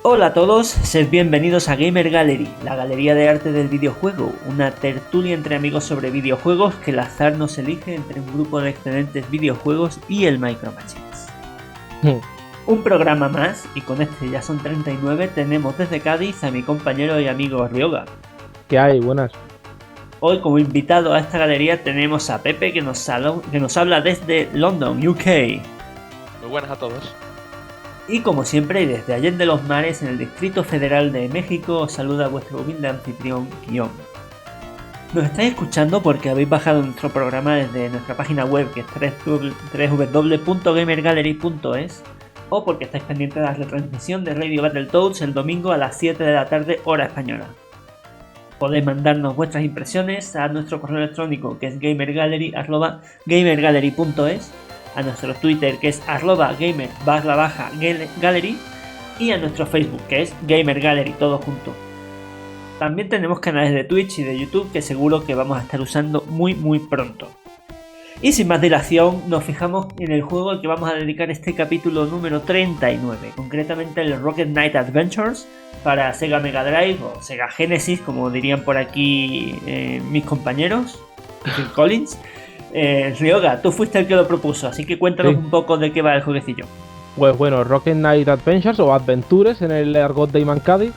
Hola a todos, sed bienvenidos a Gamer Gallery, la galería de arte del videojuego, una tertulia entre amigos sobre videojuegos que el azar nos elige entre un grupo de excelentes videojuegos y el Micro Machines. Un programa más, y con este ya son 39, tenemos desde Cádiz a mi compañero y amigo Ryoga. ¿Qué hay? Buenas. Hoy como invitado a esta galería tenemos a Pepe que nos habla desde London, UK. Muy buenas a todos. Y como siempre, desde Allende los Mares, en el Distrito Federal de México, os saluda vuestro humilde anfitrión, Guión. Nos estáis escuchando porque habéis bajado nuestro programa desde nuestra página web, que es www.gamergallery.es, o porque estáis pendientes de la retransmisión de Radio Battletoads el domingo a las 7 de la tarde, hora española. Podéis mandarnos vuestras impresiones a nuestro correo electrónico, que es gamergallery@gamergallery.es, a nuestro Twitter, que es @gamer_gallery, y a nuestro Facebook, que es Gamer Gallery, todo junto. También tenemos canales de Twitch y de YouTube que seguro que vamos a estar usando muy pronto. Y sin más dilación, nos fijamos en el juego al que vamos a dedicar este capítulo número 39, concretamente el Rocket Knight Adventures para Sega Mega Drive o Sega Genesis, como dirían por aquí mis compañeros, Phil Collins. Ryoga, tú fuiste el que lo propuso, así que cuéntanos un poco de qué va el jueguecillo. Pues bueno, Rocket Knight Adventures o Adventures en el argot de Imancadi.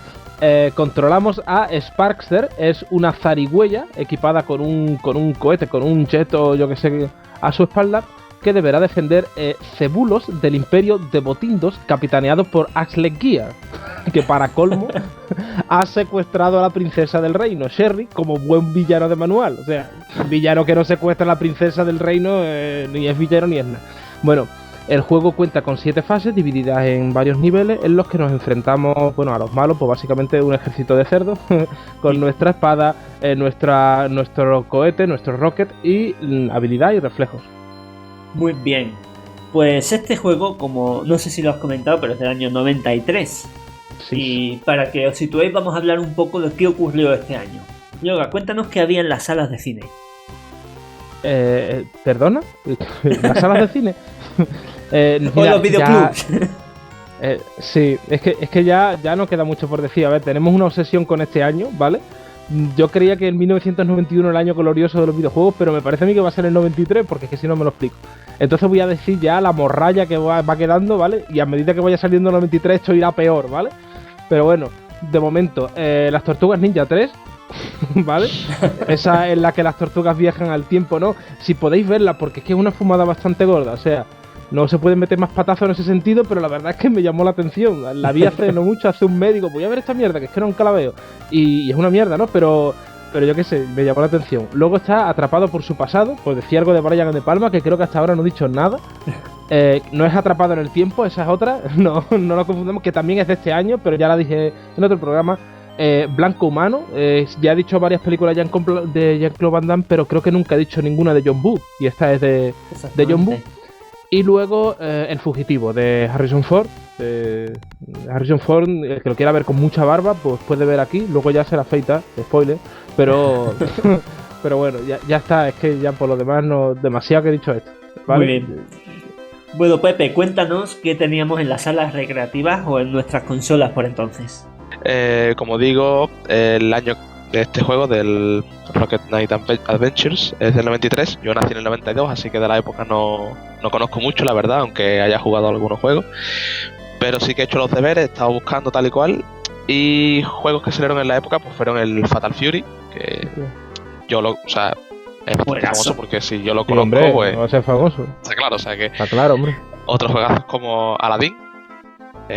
Controlamos a Sparkster, es una zarigüeya equipada con un cohete, con un jet o yo que sé a su espalda, que deberá defender Cebulos del Imperio de Botindos, capitaneado por Axel Gear, que para colmo ha secuestrado a la princesa del reino, Sherry, como buen villano de manual. O sea, villano que no secuestra a la princesa del reino ni es villano ni es nada. Bueno, el juego cuenta con 7 fases divididas en varios niveles en los que nos enfrentamos, bueno, a los malos, pues básicamente un ejército de cerdos con nuestra espada, nuestro cohete, nuestro rocket y habilidad y reflejos. Muy bien, pues este juego, como no sé si lo has comentado, pero es del año 93. Sí. Y para que os situéis vamos a hablar un poco de qué ocurrió este año. Yoga, cuéntanos qué había en las salas de cine. ¿Perdona? ¿Las salas de cine? O los videoclubs. Sí, es que ya no queda mucho por decir. A ver, tenemos una obsesión con este año, ¿vale? Yo creía que en 1991 era el año glorioso de los videojuegos, pero me parece a mí que va a ser el 93, porque es que si no me lo explico. Entonces voy a decir ya la morralla que va quedando, ¿vale? Y a medida que vaya saliendo el 93 esto irá peor, ¿vale? Pero bueno, de momento, las Tortugas Ninja 3, ¿vale? Esa en la que las tortugas viajan al tiempo, ¿no? Si podéis verla, porque es que es una fumada bastante gorda, o sea, no se pueden meter más patazos en ese sentido, pero la verdad es que me llamó la atención. La vi hace no mucho, hace un mes, digo, voy a ver esta mierda, que es que nunca la veo. Y es una mierda, ¿no? Pero yo qué sé, me llamó la atención. Luego está Atrapado por su pasado, pues decía algo de Brian De Palma, que creo que hasta ahora no he dicho nada. No es Atrapado en el tiempo, esa es otra, no lo confundamos, que también es de este año, pero ya la dije en otro programa. Blanco Humano, ya he dicho varias películas de Jean-Claude Van Damme, pero creo que nunca he dicho ninguna de John Woo, y esta es de John Woo. Y luego El Fugitivo, de Harrison Ford. Harrison Ford, el que lo quiera ver con mucha barba, pues puede ver aquí, luego ya se la afeita, spoiler, pero pero bueno, ya está, es que ya por lo demás no demasiado que he dicho esto, ¿vale? Muy bien. Bueno, Pepe, cuéntanos qué teníamos en las salas recreativas o en nuestras consolas por entonces. Como digo, el año de este juego, del Rocket Knight Adventures, es del 93. Yo nací en el 92, así que de la época no conozco mucho, la verdad, aunque haya jugado algunos juegos. Pero sí que he hecho los deberes, he estado buscando tal y cual. Y juegos que salieron en la época pues fueron el Fatal Fury, que yo es bastante famoso, porque si yo lo conozco, hombre, pues no va a ser famoso. Está claro, o sea que... Está claro, hombre. Otros juegazos como Aladdin,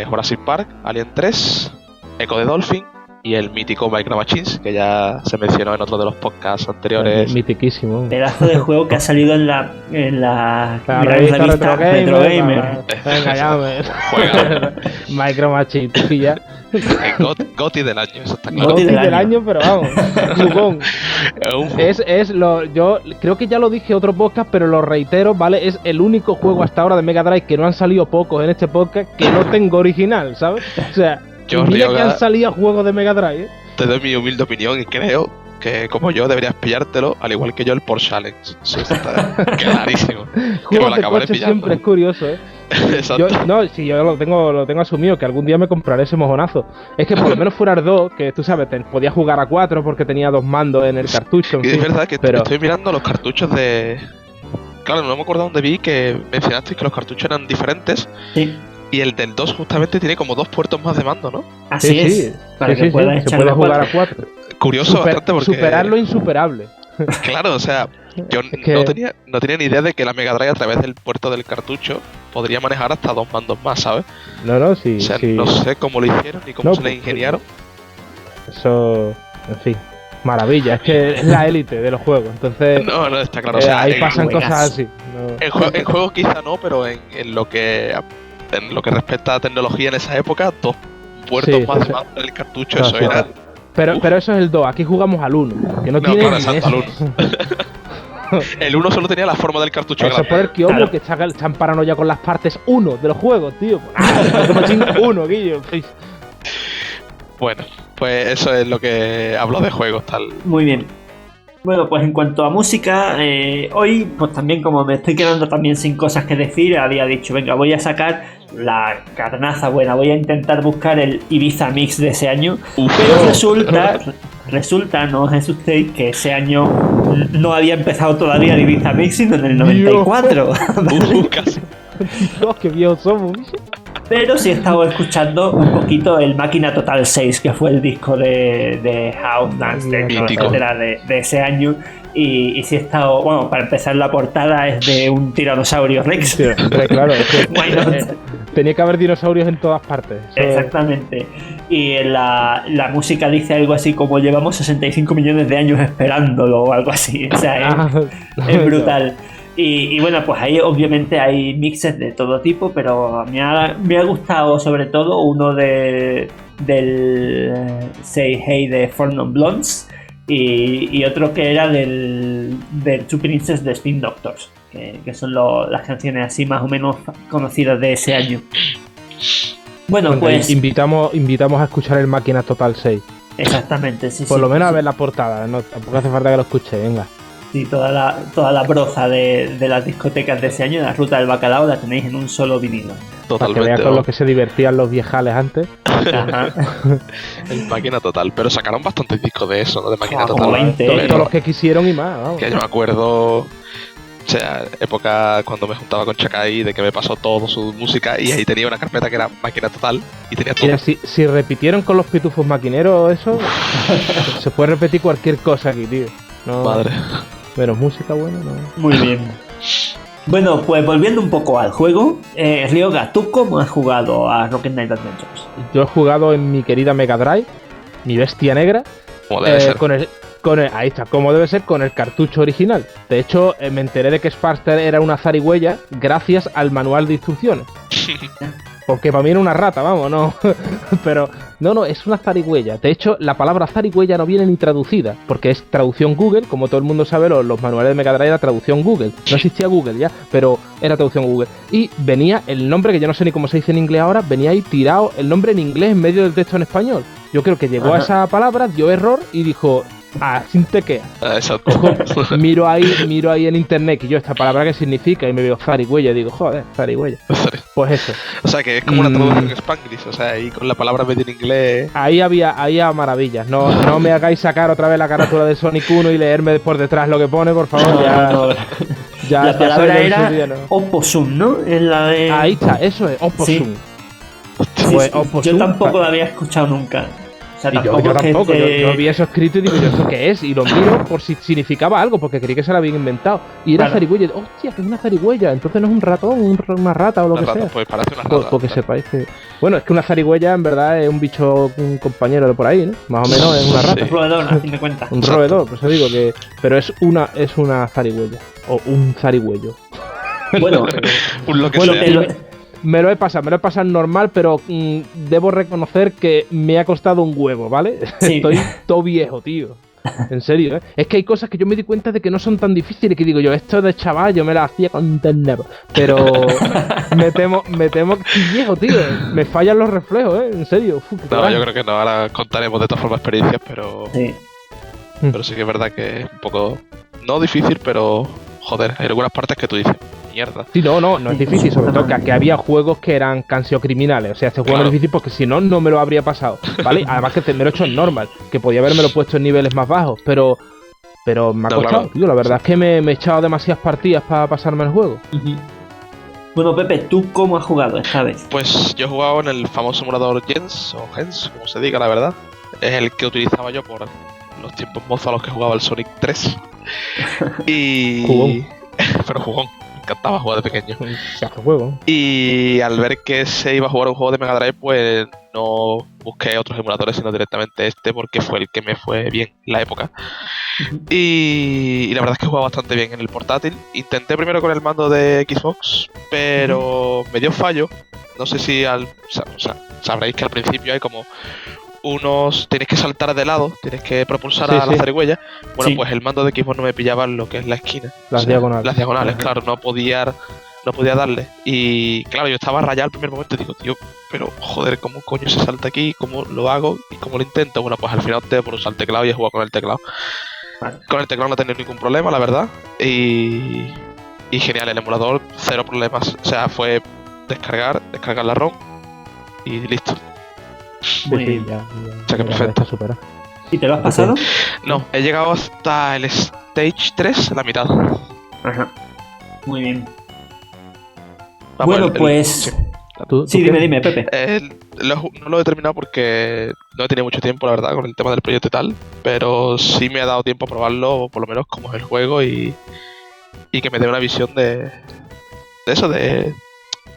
Jurassic Park, Alien 3, Echo the Dolphin y el mítico Micro Machines, que ya se mencionó en otro de los podcasts anteriores. Mitiquísimo. Pedazo de juego que ha salido en la revista Retro Gamer. Venga, ya juega. Micro Machines, tú ya. Goti del año, eso está claro. Goti del año, pero vamos, jugón. Yo creo que ya lo dije en otro podcast, pero lo reitero, ¿vale? Es el único juego hasta ahora de Mega Drive, que no han salido pocos en este podcast, que no tengo original, ¿sabes? O sea, mira que han salido juegos de Mega Drive, ¿eh? Te doy mi humilde opinión y creo que, como yo, deberías pillártelo, al igual que yo, el Porsche Challenge. Eso está clarísimo. Juegos de coche siempre es curioso, ¿eh? Exacto. Yo lo tengo asumido, que algún día me compraré ese mojonazo. Es que por lo menos fuera el 2, que tú sabes, podía jugar a 4 porque tenía 2 mandos en el cartucho. Y es verdad que pero... estoy mirando los cartuchos de... Claro, no me acuerdo dónde vi que mencionaste que los cartuchos eran diferentes. Sí. Y el del 2 justamente tiene como 2 puertos más de mando, ¿no? Así es. Para que puedas se puede jugar a 4. Curioso bastante porque... Superar lo insuperable. Claro, o sea, yo no tenía ni idea de que la Mega Drive a través del puerto del cartucho podría manejar hasta 2 mandos más, ¿sabes? Sí. O sea, sí. no sé cómo lo hicieron ni cómo se le ingeniaron. Eso, en fin, maravilla. Es que es la élite de los juegos, entonces... No, está claro. O sea, ahí pasan cosas así. En juegos quizá no, pero en lo que respecta a tecnología en esa época, 2 puertos más de mando en el cartucho, eso era... Pero eso es el 2, aquí jugamos al 1, que no tiene claro, ni exacto, al 1. El 1 solo tenía la forma del cartucho. Eso es por el Kiobo, claro, que está en paranoia con las partes 1 de los juegos, tío. Machine 1, Guillo. Bueno, pues eso es lo que hablo de juegos, tal. Muy bien. Bueno, pues en cuanto a música, hoy pues también como me estoy quedando también sin cosas que decir, había dicho, venga, voy a sacar la carnaza buena, voy a intentar buscar el Ibiza Mix de ese año. Pero resulta, no os asustéis, que ese año no había empezado todavía el Ibiza Mix, sino en el 94. ¿Vale? Casi. Dios, qué viejos somos. Pero sí he estado escuchando un poquito el Máquina Total 6, que fue el disco de House, Dance, Techno, etcétera, de ese año. Y sí he estado... Bueno, para empezar, la portada es de un tiranosaurio Rex. Sí, claro, es que tenía que haber dinosaurios en todas partes. Exactamente. Y la música dice algo así como llevamos 65 millones de años esperándolo o algo así. O sea, es brutal. Y bueno, pues ahí obviamente hay mixes de todo tipo, pero me ha gustado sobre todo uno del Say Hey de Four Non Blondes y otro que era del Two Princes de Spin Doctors, que son las canciones así más o menos conocidas de ese año. Bueno, pues invitamos a escuchar el Máquina Total 6. Exactamente, sí. Por lo menos a ver la portada, no, tampoco hace falta que lo escuche, venga. Sí, toda la broza de las discotecas de ese año, la ruta del bacalao, la tenéis en un solo vinilo. Totalmente. Para que veas con lo que se divertían los viejales antes. Ajá. El Máquina Total, pero sacaron bastantes discos de eso, ¿no? De Máquina Total. Como 20, todos los que quisieron y más, vamos. Que yo me acuerdo, o sea, época cuando me juntaba con Chacay, de que me pasó toda su música y ahí tenía una carpeta que era Máquina Total y tenía todo. Mira, si repitieron con los pitufos maquineros eso, se puede repetir cualquier cosa aquí, tío. No, madre. Menos música buena, no. Muy bien. Bueno, pues volviendo un poco al juego, Ryoga, ¿tú cómo has jugado a Rocket Knight Adventures? Yo he jugado en mi querida Mega Drive, mi bestia negra, Como debe ser. Ahí está, como debe ser, con el cartucho original. De hecho, me enteré de que Sparkster era una zarigüeya gracias al manual de instrucciones. Porque para mí era una rata, vamos, no. Pero no, es una zarigüeya. De hecho, la palabra zarigüeya no viene ni traducida, porque es traducción Google. Como todo el mundo sabe, los manuales de Mega Drive era traducción Google. No existía Google ya, pero era traducción Google. Y venía el nombre, que yo no sé ni cómo se dice en inglés ahora, venía ahí tirado el nombre en inglés en medio del texto en español. Yo creo que llegó a esa palabra, dio error y dijo... sin tequea. Exacto. Miro ahí en internet que yo esta palabra qué significa y me veo zarigüeya y digo, joder, zarigüeya. Pues eso. O sea que es como una traducción Spanglish, o sea, ahí con la palabra medio en inglés. Ahí había maravillas. No me hagáis sacar otra vez la carátula de Sonic 1 y leerme por detrás lo que pone, por favor. La palabra era Opossum, ¿no? Es la de... Ahí está, eso es, Opossum. Sí. Pues, yo tampoco lo había escuchado nunca. O sea, yo tampoco, yo vi eso escrito y digo, ¿yo esto qué es? Y lo miro por si significaba algo, porque creí que se lo habían inventado. Y era zarigüeya. Hostia, que es una zarigüeya. Entonces no es un ratón, una rata o lo que sea. Pues parece una rata. Porque sepáis que... Bueno, es que una zarigüeya en verdad es un bicho, un compañero de por ahí, ¿no? Más o menos es una rata. Un roedor, a fin de cuentas. Un roedor, pues digo que... Pero es una zarigüeya. O un zarigüeyo. Bueno, lo que sea. Me lo he pasado normal, pero debo reconocer que me ha costado un huevo, ¿vale? Sí. Estoy todo viejo, tío. En serio, ¿eh? Es que hay cosas que yo me di cuenta de que no son tan difíciles, que digo yo, esto de chaval yo me las hacía con ternero. Pero me temo que estoy viejo, tío. Me fallan los reflejos, ¿eh? En serio. No, yo creo que no, ahora contaremos de todas formas experiencias, pero... Sí. Pero sí que es verdad que es un poco... No difícil, pero... Joder, hay algunas partes que tú dices... mierda. Sí, no es difícil, sobre todo que totalmente. había juegos que eran criminales. O sea, este juego no Claro. es difícil porque si no, no me lo habría pasado, ¿vale? Además que me lo he hecho en normal, que podía haberme lo puesto en niveles más bajos, pero me ha No, costado, claro. tío. La verdad es que me he echado demasiadas partidas para pasarme el juego. Ujú. Bueno, Pepe, ¿tú cómo has jugado esta vez? Pues yo he jugado en el famoso emulador Gens, o Gens, como se diga, la verdad. Es el que utilizaba yo por los tiempos mozos a los que jugaba el Sonic 3. Y... Jugón. Pero jugón, me encantaba jugar de pequeño. Se hace juego. Y al ver que se iba a jugar un juego de Mega Drive, pues no busqué otros emuladores, sino directamente este, porque fue el que me fue bien en la época. Y la verdad es que jugaba bastante bien en el portátil. Intenté primero con el mando de Xbox, pero me dio fallo. No sé si sabréis que al principio hay como unos... Tienes que saltar de lado, tienes que propulsar Sí, a la sí. zarigüeya. Bueno, Sí. pues el mando de Xbox no me pillaba lo que es la esquina. Las diagonales. Las diagonales, Ajá. claro, no podía darle. Y claro, yo estaba rayado al primer momento y digo, tío, pero joder, ¿cómo coño se salta aquí? ¿Cómo lo hago? ¿Y cómo lo intento? Bueno, pues al final opté por usar el teclado y he jugado con el teclado. Vale. Con el teclado no he tenido ningún problema, la verdad. Y genial, el emulador, cero problemas. O sea, fue descargar la ROM y listo. Muy bien. Ya, O sea que ya perfecto. está superado. ¿Y te lo has pasado? No, he llegado hasta el Stage 3, la mitad. Ajá. Muy bien. Vamos, Bueno, pues... sí. ¿Tú Sí, qué? dime, Pepe. No lo he terminado porque no he tenido mucho tiempo, la verdad, con el tema del proyecto y tal. Pero sí me ha dado tiempo a probarlo, por lo menos como es el juego y que me dé una visión de eso, de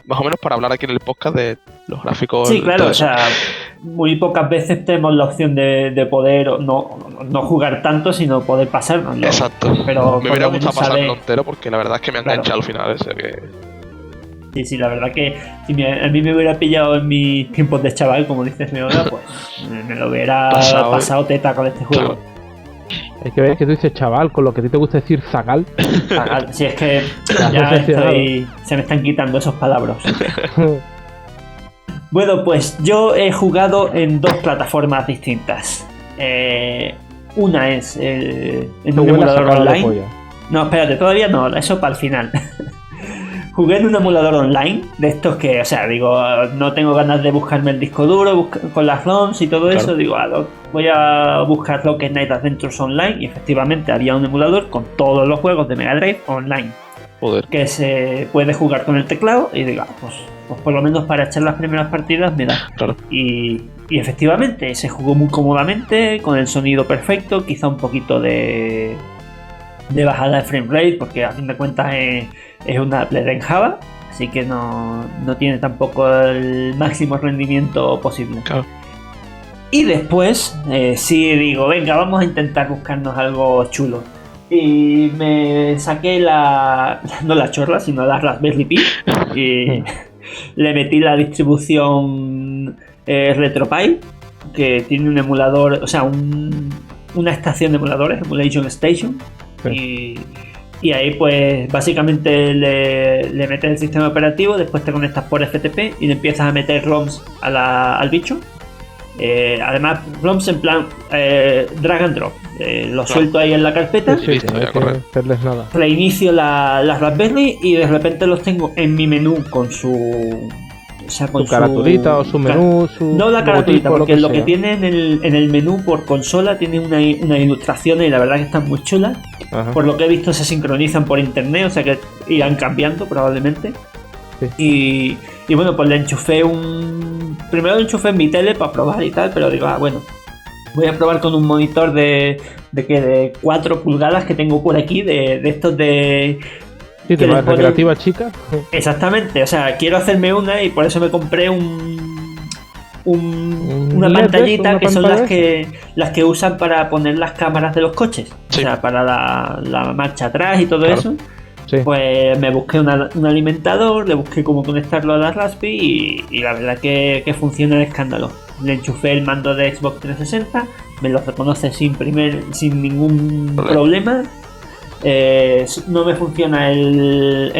más o menos para hablar aquí en el podcast de los gráficos. Sí, todo claro, o eso. sea, muy pocas veces tenemos la opción de poder no jugar tanto, sino poder pasárnoslo. Exacto. Pero Me por hubiera lo menos gustado pasármelo sabe- entero porque la verdad es que me ha Claro. enganchado al final. O sea que... Sí, la verdad que si a mí me hubiera pillado en mis tiempos de chaval, como dices mi hora, pues me lo hubiera Pasado. pasado teta con este juego. Claro. Hay que ver que tú dices chaval, con lo que a ti te gusta decir zagal. Si es que Has ya decepcionado. se me están quitando esos palabras. Bueno, pues yo he jugado en dos plataformas distintas. Una es en Tu un abuela emulador sacaba la online. polla. No, espérate, todavía no, eso para el final. Jugué en un emulador online, de estos que, o sea, digo, no tengo ganas de buscarme el disco duro con las ROMs y todo Claro. eso, digo, voy a buscar Rocket Knight Adventures Online, y efectivamente había un emulador con todos los juegos de Mega Drive online, Joder. que se puede jugar con el teclado, y digo, pues por lo menos para echar las primeras partidas me da. Claro. Y efectivamente, se jugó muy cómodamente, con el sonido perfecto, quizá un poquito de bajada de frame rate, porque a fin de cuentas es una Play en Java, así que no tiene tampoco el máximo rendimiento posible. Claro. Y después, sí digo, venga, vamos a intentar buscarnos algo chulo. Y me saqué no la chorra, sino la Raspberry Pi, y le metí la distribución RetroPie, que tiene un emulador, o sea, una estación de emuladores, Emulation Station. Y ahí pues básicamente le metes el sistema operativo, después te conectas por FTP y le empiezas a meter ROMs al bicho. Además ROMs en plan drag and drop, lo suelto ahí en la carpeta, Sí, listo, no hay ya que corre. hacerles nada. reinicio la Raspberry y de repente los tengo en mi menú con su... O sea, con Su caratulita o su menú, su no la caratulita, logotipo, porque lo que sea. tiene en el menú por consola tiene unas ilustraciones y la verdad que están muy chulas. Ajá. Por lo que he visto se sincronizan por internet, o sea que irán cambiando probablemente. Sí. Y bueno, pues le enchufé primero lo enchufé en mi tele para probar y tal, pero digo, bueno, voy a probar con un monitor de 4 pulgadas que tengo por aquí, de estos de... Sí, que tema le de ponen- recreativa chica. Exactamente, o sea, quiero hacerme una y por eso me compré una LED, pantallita una que son pantalla las que usan para poner las cámaras de los coches, Sí. o sea, para la marcha atrás y todo Claro. eso. Sí. Pues me busqué un alimentador, le busqué cómo conectarlo a la Raspberry y la verdad que funciona de escándalo. Le enchufé el mando de Xbox 360, me lo reconoce sin ningún problema. No me funciona el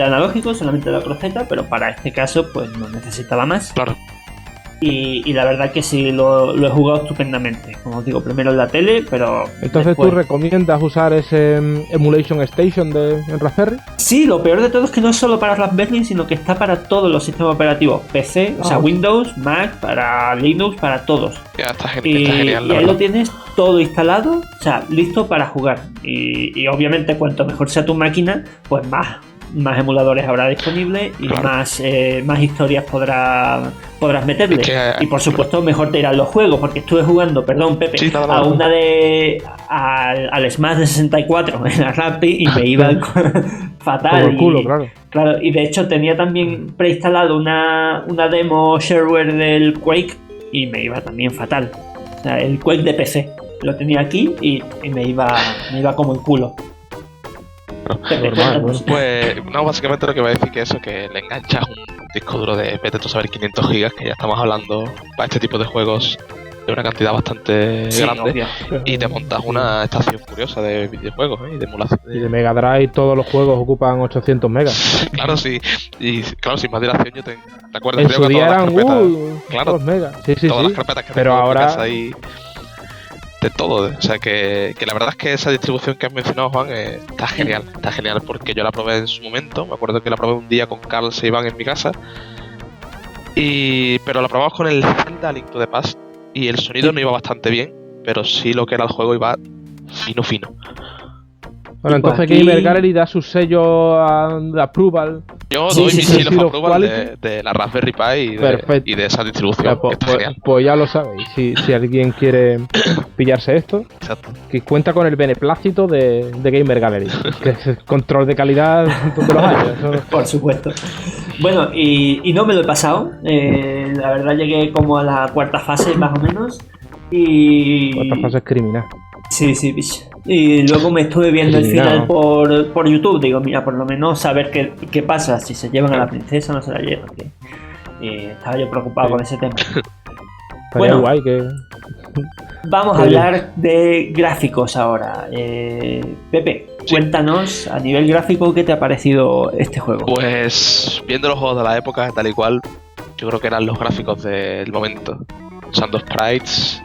analógico, solamente la cruceta, pero para este caso pues no necesitaba más. Claro. Y la verdad que sí, lo he jugado estupendamente. Como os digo, primero en la tele, pero Entonces después... ¿tú recomiendas usar ese Emulation Station en Raspberry? Sí, lo peor de todo es que no es solo para Raspberry, sino que está para todos los sistemas operativos. PC, o sea, Windows, Mac, para Linux, para todos. Ya, está Y genial, la ahí lo verdad. tienes todo instalado, o sea, listo para jugar. Y obviamente cuanto mejor sea tu máquina, pues más emuladores habrá disponibles y Claro. más historias podrás meterle. Es que, y por supuesto mejor te irán los juegos, porque estuve jugando, perdón Pepe, Sí, nada, a nada. una al Smash de 64 en la Rappi y me iba fatal. Como el culo, y, claro. Claro, y de hecho tenía también preinstalado una demo shareware del Quake y me iba también fatal. O sea, el Quake de PC lo tenía aquí y me iba como el culo. Pepe, Normal, cuéntanos. Pues, no, básicamente lo que voy a decir que eso, que le enganchas un disco duro de, vete tú a saber, 500 gigas, que ya estamos hablando para este tipo de juegos de una cantidad bastante Sí, grande, obvio. y te montas una estación curiosa de videojuegos, y de emulación. Y de Mega Drive todos los juegos ocupan 800 megas. Claro, sí, y claro, sin más dilación yo te acuerdas En creo su que día todas las eran carpetas, claro, 2 megas. Sí, sí, todas sí. las carpetas que Pero tengo en mi ahora- casa ahí, de todo, o sea que la verdad es que esa distribución que has mencionado, Juan, está genial porque yo la probé en su momento. Me acuerdo que la probé un día con Carl e Iván en mi casa, pero la probamos con el Zelda Link to the Past y el sonido no iba bastante bien, pero sí lo que era el juego iba fino. Bueno, Y pues entonces aquí- Gamer Gallery da su sello de approval. Yo Sí, doy sí, mis sí, hilos sí, los approval quality. de la Raspberry Pi Perfecto. y de esa distribución, Ya, que pues, está pues- genial. pues ya lo sabéis. Si alguien quiere pillarse esto, Exacto. que cuenta con el beneplácito de Gamer Gallery. Que es control de calidad donde los haya. Eso- Por supuesto. Bueno, y no me lo he pasado. La verdad llegué como a la cuarta fase más o menos. Y... Esta fase es criminal. Sí, sí, bicho. Y luego me estuve viendo el Criminal. final por YouTube. Digo, mira, por lo menos saber qué pasa, si se llevan a la princesa o no se la llevan. Y estaba yo preocupado Sí. con ese tema. Estaría Bueno. guay que. Vamos a Sí. hablar de gráficos ahora. Pepe, Sí. cuéntanos a nivel gráfico qué te ha parecido este juego. Pues viendo los juegos de la época, tal y cual, yo creo que eran los gráficos del momento. Usando sprites,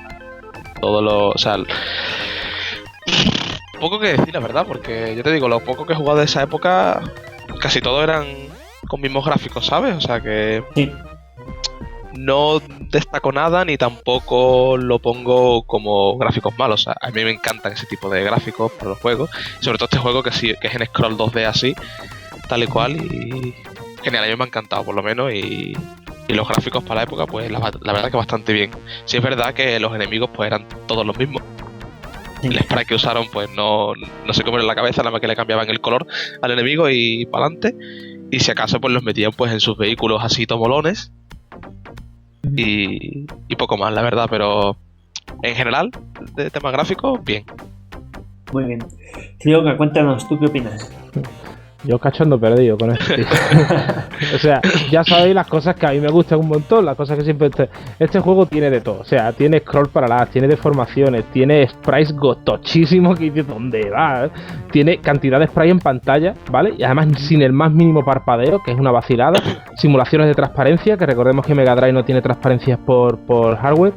todo lo. O sea, poco que decir, la verdad, porque yo te digo, lo poco que he jugado de esa época, casi todos eran con mismos gráficos, ¿sabes? O sea que Sí. no destaco nada ni tampoco lo pongo como gráficos malos. O sea, a mí me encantan ese tipo de gráficos para los juegos. Y sobre todo este juego que sí, que es en scroll 2D así, tal y cual. Y genial, a mí me ha encantado por lo menos. Y los gráficos para la época, pues la verdad que bastante bien. Sí es verdad que los enemigos pues eran todos los mismos. Sí. El spray que usaron pues no sé cómo era en la cabeza, nada más que le cambiaban el color al enemigo y para adelante. Y si acaso pues los metían pues en sus vehículos así tomolones. Y poco más, la verdad, pero en general, de tema gráfico, bien. Muy bien. Crioga, cuéntanos, ¿tú qué opinas? Yo cachondo perdido con esto. tío. O sea, ya sabéis las cosas que a mí me gustan un montón, las cosas que siempre... Este juego tiene de todo, o sea, tiene scroll para las, tiene deformaciones, tiene sprites gotochísimos que dices, ¿dónde va? Tiene cantidad de spray en pantalla, ¿vale? Y además sin el más mínimo parpadeo, que es una vacilada. Simulaciones de transparencia, que recordemos que Mega Drive no tiene transparencias por hardware.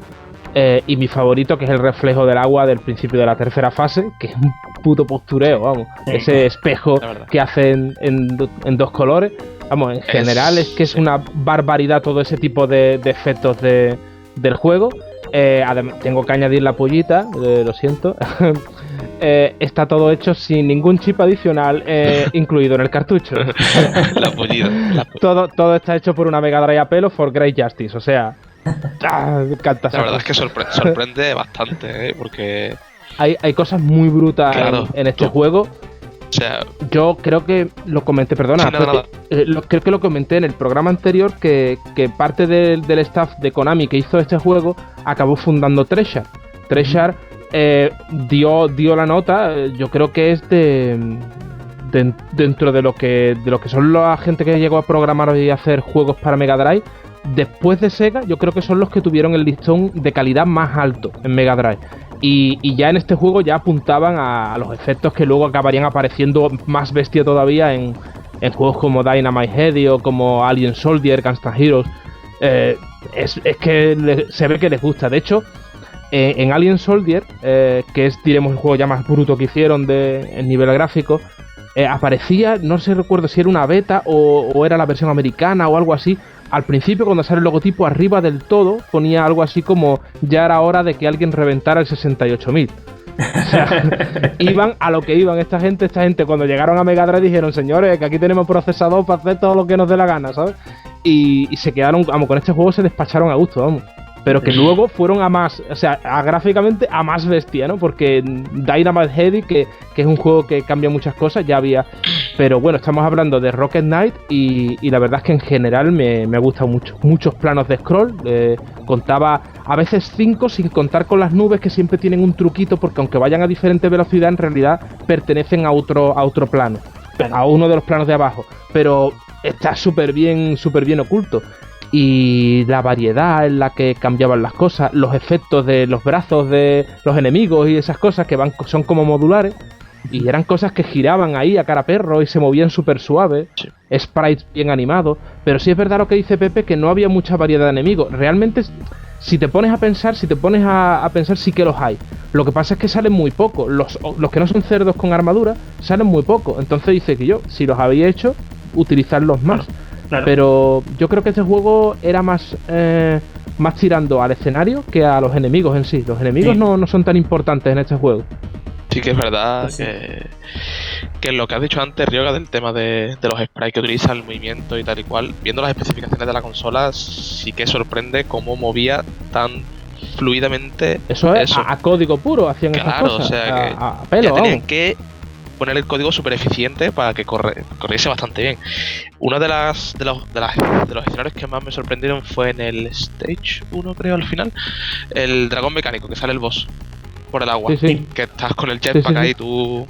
Y mi favorito, que es el reflejo del agua del principio de la tercera fase, que es un puto postureo, vamos. Sí, Ese espejo la verdad. que hacen en dos colores. Vamos, en general es que es una barbaridad todo ese tipo de efectos del juego. Además, tengo que añadir la pollita, lo siento. Está todo hecho sin ningún chip adicional incluido en el cartucho. La pollida. Todo está hecho por una Mega Drive a pelo for Great Justice, o sea... me encanta esa La verdad es cosa. que sorprende bastante, porque, Hay cosas muy brutas Claro, en este tú- juego. o sea, Yo creo que lo comenté, perdona, Sí, nada, pero, creo que lo comenté en el programa anterior que parte del staff de Konami que hizo este juego acabó fundando Treyarch. Treyarch dio la nota, yo creo que es dentro de lo que son la gente que llegó a programar y hacer juegos para Mega Drive. Después de Sega, yo creo que son los que tuvieron el listón de calidad más alto en Mega Drive. Y ya en este juego ya apuntaban a los efectos que luego acabarían apareciendo más bestia todavía en juegos como Dynamite Head o como Alien Soldier, Gunstar Heroes. es que se ve que les gusta. De hecho, en Alien Soldier, que es, diremos, el juego ya más bruto que hicieron en nivel gráfico, aparecía, no sé, recuerdo si era una beta o era la versión americana o algo así. Al principio, cuando sale el logotipo, arriba del todo ponía algo así como: ya era hora de que alguien reventara el 68.000. O sea, iban a lo que iban esta gente cuando llegaron a Mega Drive dijeron: señores, que aquí tenemos procesador para hacer todo lo que nos dé la gana, ¿sabes? Y se quedaron, vamos, con este juego se despacharon a gusto, vamos. Pero que luego fueron a más, o sea, gráficamente a más bestia, ¿no? Porque Dynamite Headdy, que es un juego que cambia muchas cosas, ya había. Pero bueno, estamos hablando de Rocket Knight y la verdad es que en general me ha gustado mucho. Muchos planos de scroll, contaba a veces 5 sin contar con las nubes, que siempre tienen un truquito, porque aunque vayan a diferente velocidad, en realidad pertenecen a otro plano, a uno de los planos de abajo. Pero está súper bien oculto. Y la variedad en la que cambiaban las cosas, los efectos de los brazos de los enemigos y esas cosas que son como modulares, y eran cosas que giraban ahí a cara perro y se movían súper suaves, sí. Sprites bien animados. Pero sí es verdad lo que dice Pepe, que no había mucha variedad de enemigos. Realmente, si te pones a pensar sí que los hay. Lo que pasa es que salen muy poco. Los que no son cerdos con armadura salen muy poco. Entonces dice que si los había hecho, utilizarlos más. Claro. Pero yo creo que este juego era más tirando al escenario que a los enemigos en sí. Los enemigos no son tan importantes en este juego. Sí que es verdad que lo que has dicho antes, Ryoga, del tema de los sprites que utiliza, el movimiento y tal y cual, viendo las especificaciones de la consola, sí que sorprende cómo movía tan fluidamente. Eso es a código puro, hacían esas cosas. O sea que a pelo, ya tenían que poner el código súper eficiente para que corriese bastante bien. Uno de los escenarios que más me sorprendieron fue en el Stage 1, creo, al final, el dragón mecánico, que sale el boss por el agua, sí. Que estás con el jetpack ahí tú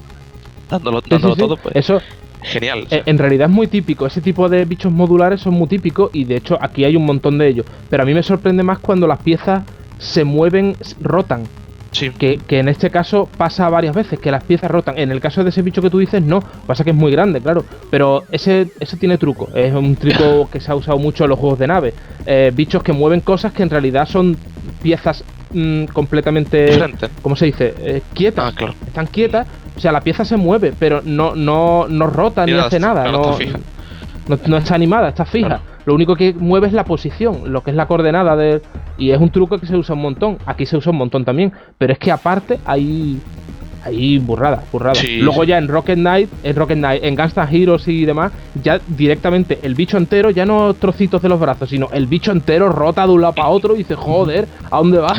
dándolo todo, pues eso genial. En realidad es muy típico, ese tipo de bichos modulares son muy típicos y de hecho aquí hay un montón de ellos, pero a mí me sorprende más cuando las piezas se mueven, rotan. Sí. Que en este caso pasa varias veces, que las piezas rotan. En el caso de ese bicho que tú dices, no. Pasa que es muy grande, claro. Pero ese tiene truco. Es un truco que se ha usado mucho en los juegos de nave. Bichos que mueven cosas que en realidad son piezas completamente... diferente. ¿Cómo se dice? Quietas. Claro. Están quietas. O sea, la pieza se mueve, pero no rota ni hace nada. Claro, está fija. No está animada, está fija. Claro. Lo único que mueve es la posición, lo que es la coordenada y es un truco que se usa un montón. Aquí se usa un montón también, pero es que aparte hay burradas. Sí, Luego ya en Rocket Knight, en Gunstar Heroes y demás, ya directamente el bicho entero, ya no trocitos de los brazos, sino el bicho entero rota de un lado para otro y dice, joder, ¿a dónde va?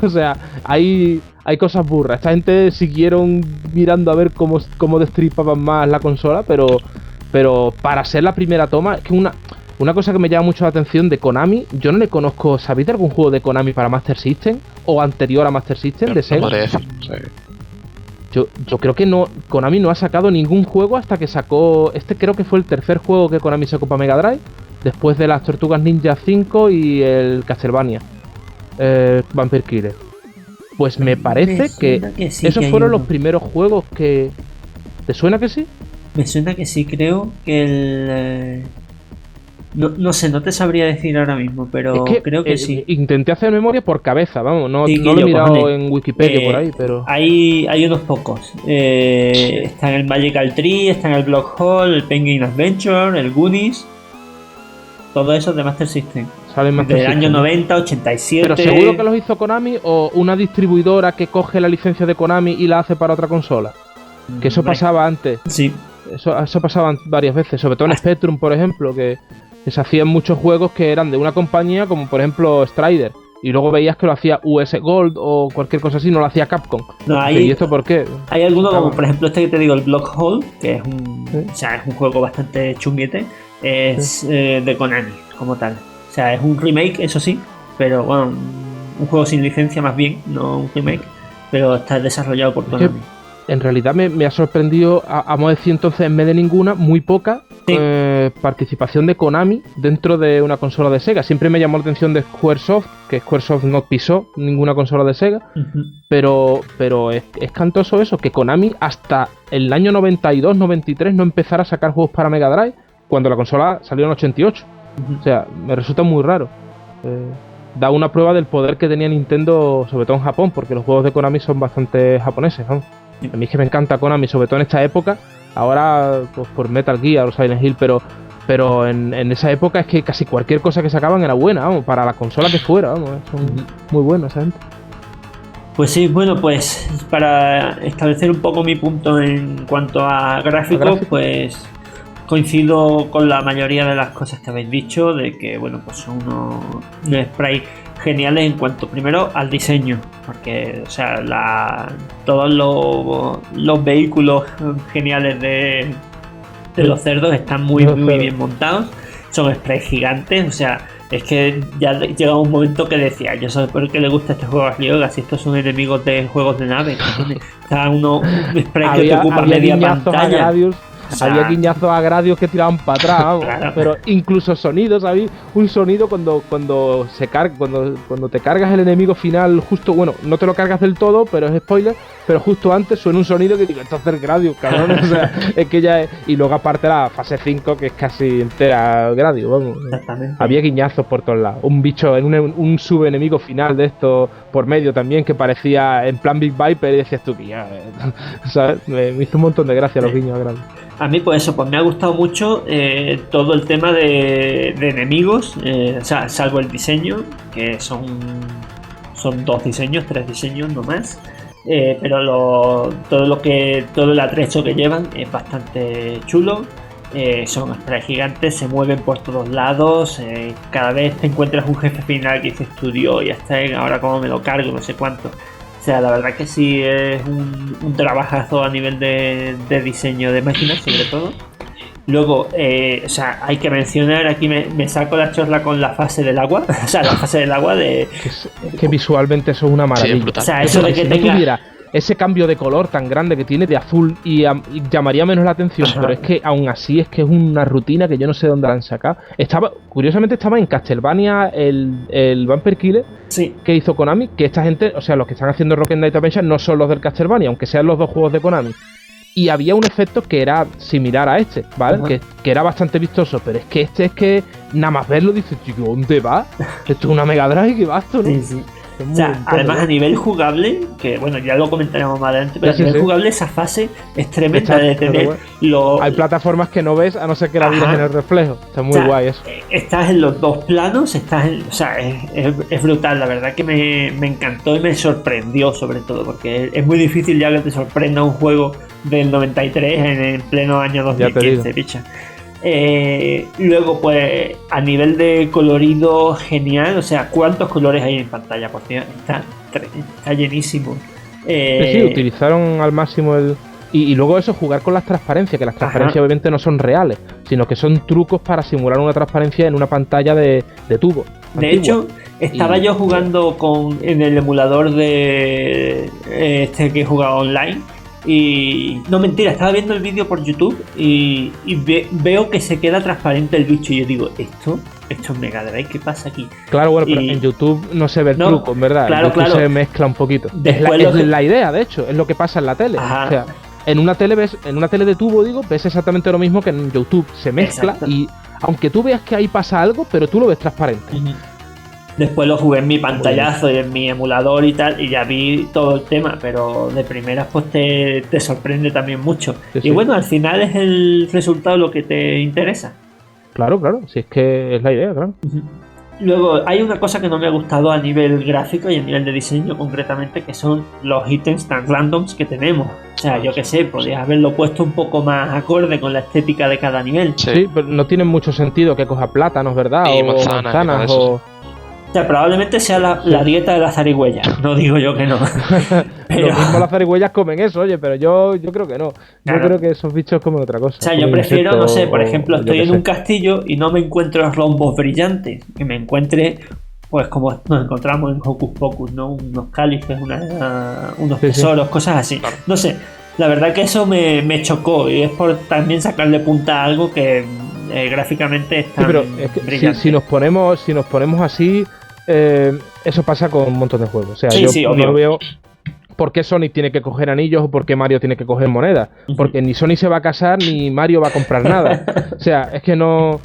O sea, hay cosas burras. Esta gente siguieron mirando a ver cómo destripaban más la consola, pero para ser la primera toma, es que una cosa que me llama mucho la atención de Konami, yo no le conozco. ¿Sabéis de algún juego de Konami para Master System? ¿O anterior a Master System de Sega? Yo creo que Konami no ha sacado ningún juego hasta que sacó... creo que fue el tercer juego que Konami sacó para Mega Drive, después de las Tortugas Ninja 5 y el Castlevania, Vampire Killer. Pues me parece que sí, esos fueron los primeros juegos que... ¿Te suena que sí? Me suena que sí, creo que el... No sé, no te sabría decir ahora mismo, pero creo que sí. Intenté hacer memoria por cabeza, vamos, no lo he mirado en Wikipedia por ahí, pero... Hay unos pocos. Está en el Magical Tree, está en el Block Hall, el Penguin Adventure, el Goonies. Todo eso de Master System. Del año 90, 87... ¿Pero seguro que los hizo Konami o una distribuidora que coge la licencia de Konami y la hace para otra consola? Que eso pasaba antes. Sí. Eso pasaba varias veces, sobre todo en Spectrum, por ejemplo, que se hacían muchos juegos que eran de una compañía, como por ejemplo Strider, y luego veías que lo hacía US Gold o cualquier cosa así, no lo hacía Capcom. ¿Y esto por qué? Hay algunos, como por ejemplo este que te digo, el Block Hole, que es es un juego bastante chunguete, es de Konami, como tal. O sea, es un remake, eso sí, pero bueno, un juego sin licencia más bien, no un remake, pero está desarrollado por Konami. En realidad me ha sorprendido, a modo de decir entonces, en vez de ninguna, muy poca participación de Konami dentro de una consola de Sega. Siempre me llamó la atención de Squaresoft, que Squaresoft no pisó ninguna consola de Sega, pero es cantoso eso, que Konami hasta el año 92-93 no empezara a sacar juegos para Mega Drive, cuando la consola salió en 88. O sea, me resulta muy raro. Da una prueba del poder que tenía Nintendo, sobre todo en Japón, porque los juegos de Konami son bastante japoneses, ¿no? A mí es que me encanta Konami, sobre todo en esta época. Ahora, pues por Metal Gear o Silent Hill, pero en esa época es que casi cualquier cosa que sacaban era buena, vamos, para la consola que fuera, vamos, son muy buenos esa gente. Pues sí, bueno, pues para establecer un poco mi punto en cuanto a gráficos, pues coincido con la mayoría de las cosas que habéis dicho, de que, bueno, pues son unos sprites geniales en cuanto primero al diseño, porque, o sea, todos los vehículos geniales de los cerdos están muy bien montados, son sprites gigantes, o sea, es que ya llega un momento que decía, yo sé por qué le gusta este juego a Ryoga, si estos son enemigos de juegos de nave, está un spray que te ocupa media pantalla. O sea, había guiñazos a Gradius que tiraban para atrás, vamos. Claro. Pero incluso sonidos, ¿sabes? Un sonido cuando te cargas el enemigo final, justo, bueno, no te lo cargas del todo, pero es spoiler, pero justo antes suena un sonido que digo, esto es el Gradius, cabrón. O sea, es que ya es. Y luego aparte la fase 5, que es casi entera Gradius, vamos. Exactamente. Había guiñazos por todos lados. Un bicho, un subenemigo final de esto por medio también, que parecía en plan Big Viper, y decías tú que ya, ¿sabes? Me hizo un montón de gracia los guiños a Gradius. A mí, pues eso, pues me ha gustado mucho todo el tema de enemigos, o sea, salvo el diseño, que son 2 diseños, 3 diseños, no más. Pero todo el atrecho que llevan es bastante chulo. Son sprites gigantes, se mueven por todos lados. Cada vez te encuentras un jefe final que dices tú, Dios, ya está, ahora cómo me lo cargo, no sé cuánto. O sea, la verdad que sí es un trabajazo a nivel de diseño de máquinas, sobre todo. Luego, o sea, hay que mencionar, aquí me saco la chorla con la fase del agua. O sea, la fase del agua de... Que visualmente eso es una maravilla. Sí, o sea, eso de que tenga... Ese cambio de color tan grande que tiene de azul y llamaría menos la atención, pero es que aún así es que es una rutina que yo no sé dónde la han sacado. Curiosamente estaba en Castlevania el Vampire Killer, sí, que hizo Konami, que esta gente, o sea, los que están haciendo Rocket Knight Adventure no son los del Castlevania, aunque sean los dos juegos de Konami. Y había un efecto que era similar a este, ¿vale? Que era bastante vistoso, pero es que nada más verlo dices, chico, ¿dónde va? Esto es una Mega Drive, que basto, ¿no? Sí, sí. O sea, además a nivel jugable, que bueno, ya lo comentaremos más adelante, pero a nivel jugable esa fase es tremenda de tener Hay plataformas que no ves a no ser que la mires en el reflejo. Está muy guay eso. Estás en los dos planos, o sea, es brutal, la verdad que me encantó y me sorprendió sobre todo, porque es muy difícil ya que te sorprenda un juego del 93 en el pleno año 2015, picha. Luego, pues a nivel de colorido, genial. O sea, ¿cuántos colores hay en pantalla? Por cierto, está llenísimo. Sí, utilizaron al máximo y luego eso, jugar con las transparencias, que las transparencias obviamente no son reales, sino que son trucos para simular una transparencia en una pantalla de tubo. De hecho, estaba yo jugando en el emulador de que he jugado online. Y no, mentira, estaba viendo el vídeo por YouTube y veo que se queda transparente el bicho y yo digo, esto es Mega Drive, ¿qué pasa aquí? Claro, bueno, pero en YouTube no se ve el truco, en verdad. Claro, se mezcla un poquito. Es la idea, de hecho, es lo que pasa en la tele. Ajá. O sea, en una tele de tubo, ves exactamente lo mismo que en YouTube, se mezcla. Exacto. Y aunque tú veas que ahí pasa algo, pero tú lo ves transparente. Después lo jugué en mi pantallazo y en mi emulador y tal, y ya vi todo el tema, pero de primeras pues te sorprende también mucho. Sí, y bueno, al final es el resultado lo que te interesa. Claro, si es que es la idea, claro. Luego, hay una cosa que no me ha gustado a nivel gráfico y a nivel de diseño concretamente, que son los ítems tan randoms que tenemos. O sea, yo qué sé, podrías haberlo puesto un poco más acorde con la estética de cada nivel. Sí, pero no tiene mucho sentido que coja plátanos, ¿verdad? Y manzanas O sea, probablemente sea la dieta de las zarigüeyas. No digo yo que no. Pero... Lo mismo las zarigüeyas comen eso, oye, pero yo creo que no. Claro. Yo creo que esos bichos comen otra cosa. O sea, yo prefiero, no sé, por ejemplo, estoy en un castillo y no me encuentro rombos brillantes. Que me encuentre, pues como nos encontramos en Hocus Pocus, ¿no? Unos cálices, unos tesoros, cosas así. Claro. No sé, la verdad que eso me chocó. Y es por también sacarle punta a algo que gráficamente está brillante. Si nos ponemos así... eso pasa con un montón de juegos. O sea, yo no veo por qué Sonic tiene que coger anillos o por qué Mario tiene que coger monedas. Porque ni Sonic se va a casar ni Mario va a comprar nada. O sea, es que no...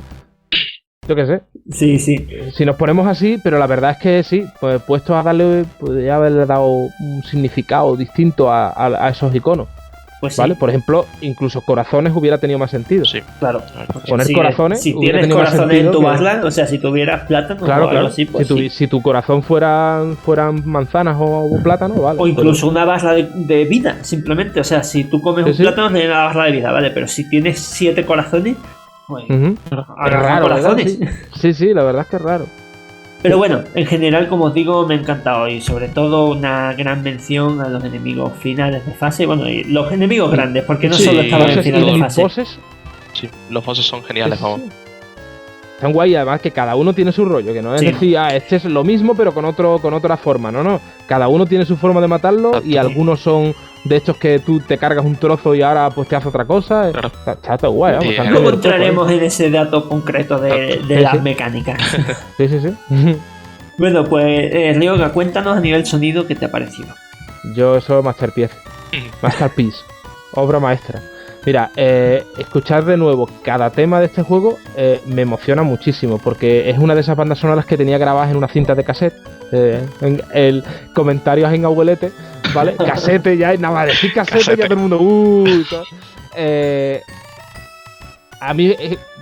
Yo qué sé. Sí, sí. Si nos ponemos así, pero la verdad es que sí, pues puestos a darle, podría haberle dado un significado distinto a esos iconos. Pues ¿Vale? sí, Por ejemplo, incluso corazones hubiera tenido más sentido. Sí. claro. Poner corazones Si hubiera tienes tenido más corazones en sentido tu que- Badland, o sea, si tuvieras plátano o Claro, algo claro. así, pues sí. Si tu corazón fueran manzanas o plátano, vale. O incluso una barra de vida, simplemente. O sea, si tú comes Sí, un sí. plátano, tienes una barra de vida, ¿vale? Pero si tienes 7 corazones, pues Ujú. habrá raro, ¿verdad? corazones. Sí, la verdad es que es raro. Pero bueno, en general, como os digo, me ha encantado. Y sobre todo una gran mención a los enemigos finales de fase. Bueno, y los enemigos grandes, porque no Sí, solo estaban en bosses final y de los fase. bosses Sí, los bosses son geniales, vamos. están guay, además que cada uno tiene su rollo, que no es Sí. decir, este es lo mismo pero con otra forma, no, cada uno tiene su forma de matarlo y Exacto. algunos son de estos que tú te cargas un trozo y ahora pues te hace otra cosa. Claro. Está todo guay, vamos. Sí, están Luego todos de entraremos en ese dato concreto de Sí, las sí. mecánicas. topo, sí. Bueno, pues Ryoga, cuéntanos a nivel sonido qué te ha parecido. Yo soy Masterpiece, obra maestra. Mira, escuchar de nuevo cada tema de este juego me emociona muchísimo porque es una de esas bandas sonoras que tenía grabadas en una cinta de cassette. En el comentarios en abuelete, ¿vale? Cassette ya, nada más decir cassette ya todo el mundo tal. A mí,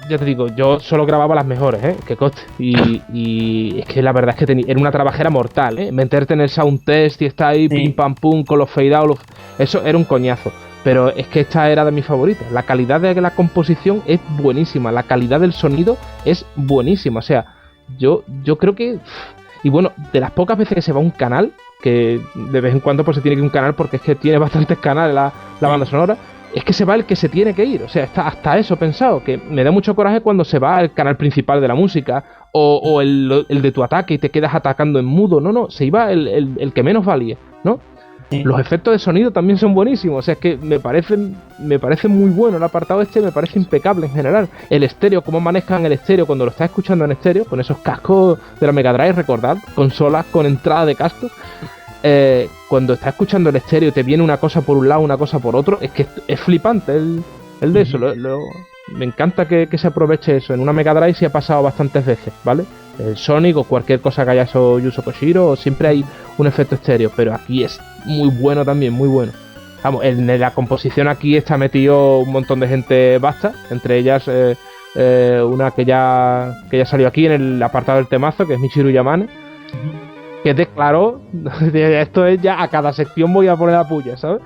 ya te digo, yo solo grababa las mejores, que coste. Y es que la verdad es que era una trabajera mortal, meterte en el sound test y estar ahí Sí. pim pam pum con los fade out, eso era un coñazo. Pero es que esta era de mis favoritas. La calidad de la composición es buenísima, la calidad del sonido es buenísima. O sea, yo creo que... Y bueno, de las pocas veces que se va a un canal, que de vez en cuando pues se tiene que ir a un canal porque es que tiene bastantes canales la banda sonora, es que se va el que se tiene que ir. O sea, está hasta eso pensado, que me da mucho coraje cuando se va al canal principal de la música o el de tu ataque y te quedas atacando en mudo. No, se iba el que menos valía, ¿no? Sí. Los efectos de sonido también son buenísimos, o sea, es que me parece muy bueno el apartado este, me parece impecable en general. El estéreo, cómo manejan el estéreo cuando lo estás escuchando en estéreo, con esos cascos de la Mega Drive, recordad, consolas con entrada de cascos. Cuando estás escuchando el estéreo te viene una cosa por un lado, una cosa por otro, es que es flipante el de eso. Me encanta que se aproveche eso. En una Mega Drive sí ha pasado bastantes veces, ¿vale? El Sonic o cualquier cosa que haya hecho Yuzo Koshiro, siempre hay un efecto estéreo, pero aquí es muy bueno también, muy bueno. Vamos, en la composición aquí está metido un montón de gente vasta, entre ellas una que ya salió aquí en el apartado del temazo, que es Michiru Yamane, que declaró, esto es ya a cada sección voy a poner la puya, ¿sabes?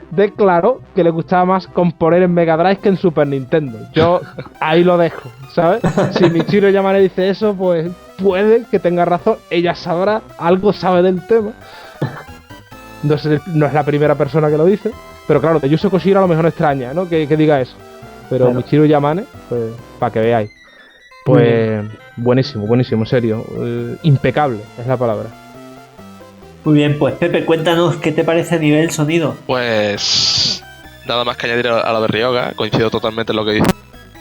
Declaró que le gustaba más componer en Mega Drive que en Super Nintendo. Yo ahí lo dejo, ¿sabes? Si Michiru Yamane dice eso, pues puede que tenga razón, ella sabrá, algo sabe del tema. No es la primera persona que lo dice, pero claro, de Yuzo Koshiro a lo mejor extraña, ¿no? Que diga eso. Pero Claro. Michiru Yamane, pues para que veáis. Pues buenísimo, en serio. Impecable es la palabra. Muy bien, pues Pepe, cuéntanos qué te parece a nivel sonido. Pues nada más que añadir a lo de Ryoga, coincido totalmente en lo que dice.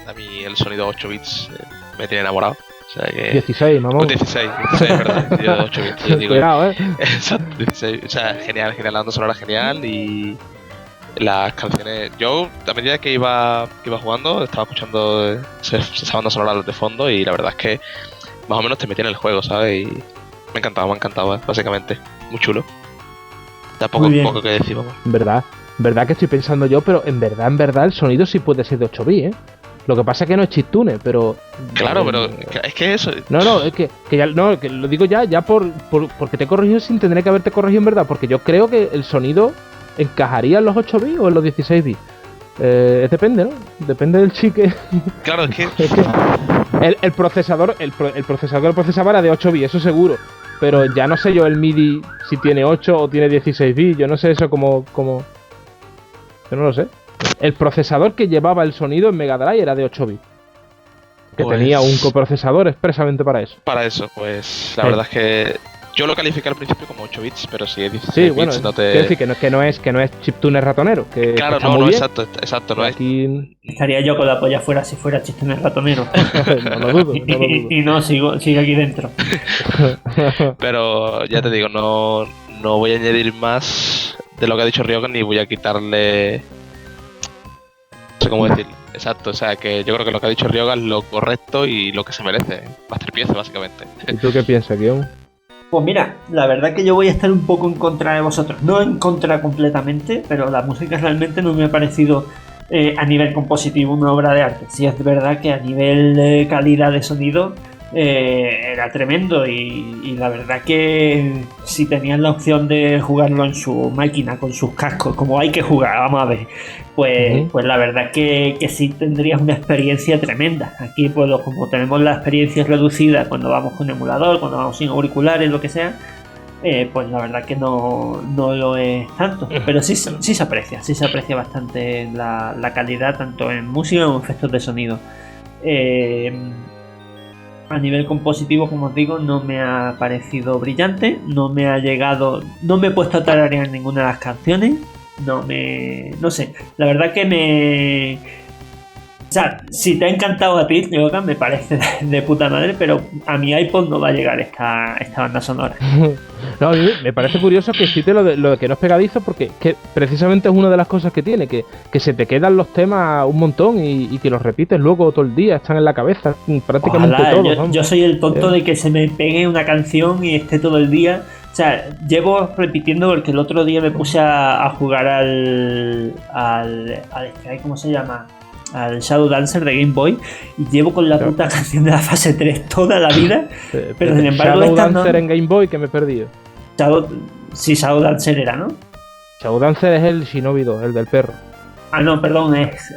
A mí el sonido 8 bits me tiene enamorado. O sea que... 16, mamón. 16, verdad, yo de 8 bits. Yo digo, Cuidado, exacto, 16. O sea, genial, la banda sonora genial y las canciones. Yo, a medida que iba jugando, estaba escuchando esa banda sonora de fondo y la verdad es que más o menos te metí en el juego, ¿sabes? Y me encantaba, básicamente. Muy chulo. Tampoco Muy bien. poco que decir, vamos. verdad que estoy pensando yo, pero en verdad el sonido sí puede ser de 8 bits, ¿eh? Lo que pasa es que no es chiptune, pero... Claro, pero es que eso. No, es que ya no, que lo digo ya porque te he corregido sin tener que haberte corregido en verdad, porque yo creo que el sonido encajaría en los 8 bits o en los 16 bits. Depende, ¿no? Depende del chique. Claro, es que. Es que el procesador el procesador que lo procesaba era de 8 bits, eso seguro. Pero ya no sé yo el MIDI si tiene 8 o tiene 16 bits, yo no sé eso como... Yo no lo sé. El procesador que llevaba el sonido en Mega Drive era de 8 bits. Que Pues- tenía un coprocesador expresamente para eso. Para eso, pues la Sí. verdad es que yo lo califiqué al principio como 8 bits, pero si es 16 Sí, bits bueno, no quiero te... decir que no es chiptune ratonero. Que Claro, está no, muy no, bien. exacto, no es... Aquí Estaría yo con la polla fuera si fuera chistones ratonero. no lo dudo, no lo dudo. Y no, sigo aquí dentro. Pero ya te digo, no voy a añadir más de lo que ha dicho Ryoga ni voy a quitarle sé cómo decirlo. Exacto, o sea, que yo creo que lo que ha dicho Ryoga es lo correcto y lo que se merece. Masterpiece, básicamente. ¿Y tú qué piensas, Guión? Pues mira, la verdad que yo voy a estar un poco en contra de vosotros. No en contra completamente, pero la música realmente no me ha parecido a nivel compositivo una obra de arte. Sí es verdad que a nivel de calidad de sonido era tremendo y la verdad que si tenían la opción de jugarlo en su máquina con sus cascos, como hay que jugar, vamos a ver, pues la verdad que sí tendrías una experiencia tremenda. Aquí pues como tenemos la experiencia reducida cuando vamos con emulador, cuando vamos sin auriculares, lo que sea, pues la verdad que no lo es tanto, pero sí se aprecia bastante la calidad tanto en música como en efectos de sonido. A nivel compositivo, como os digo, no me ha parecido brillante, no me he puesto a tararear ninguna de las canciones, no sé, la verdad que o sea, si te ha encantado a ti, Yoga, me parece de puta madre, pero a mi iPod no va a llegar esta banda sonora. No, a mí me parece curioso que existe lo de que no es pegadizo, porque que precisamente es una de las cosas que tiene, que se te quedan los temas un montón y que los repites luego todo el día, están en la cabeza prácticamente Ojalá, todos. yo soy el tonto de que se me pegue una canción y esté todo el día. O sea, llevo repitiendo porque el otro día me puse a jugar al ¿cómo se llama? Al Shadow Dancer de Game Boy y llevo con la puta canción de la fase 3 toda la vida, pero sin embargo Shadow Dancer en Game Boy, que me he perdido. Shadow Dancer era, ¿no? Shadow Dancer es el Shinobi 2, el del perro. Ah, no, perdón, es...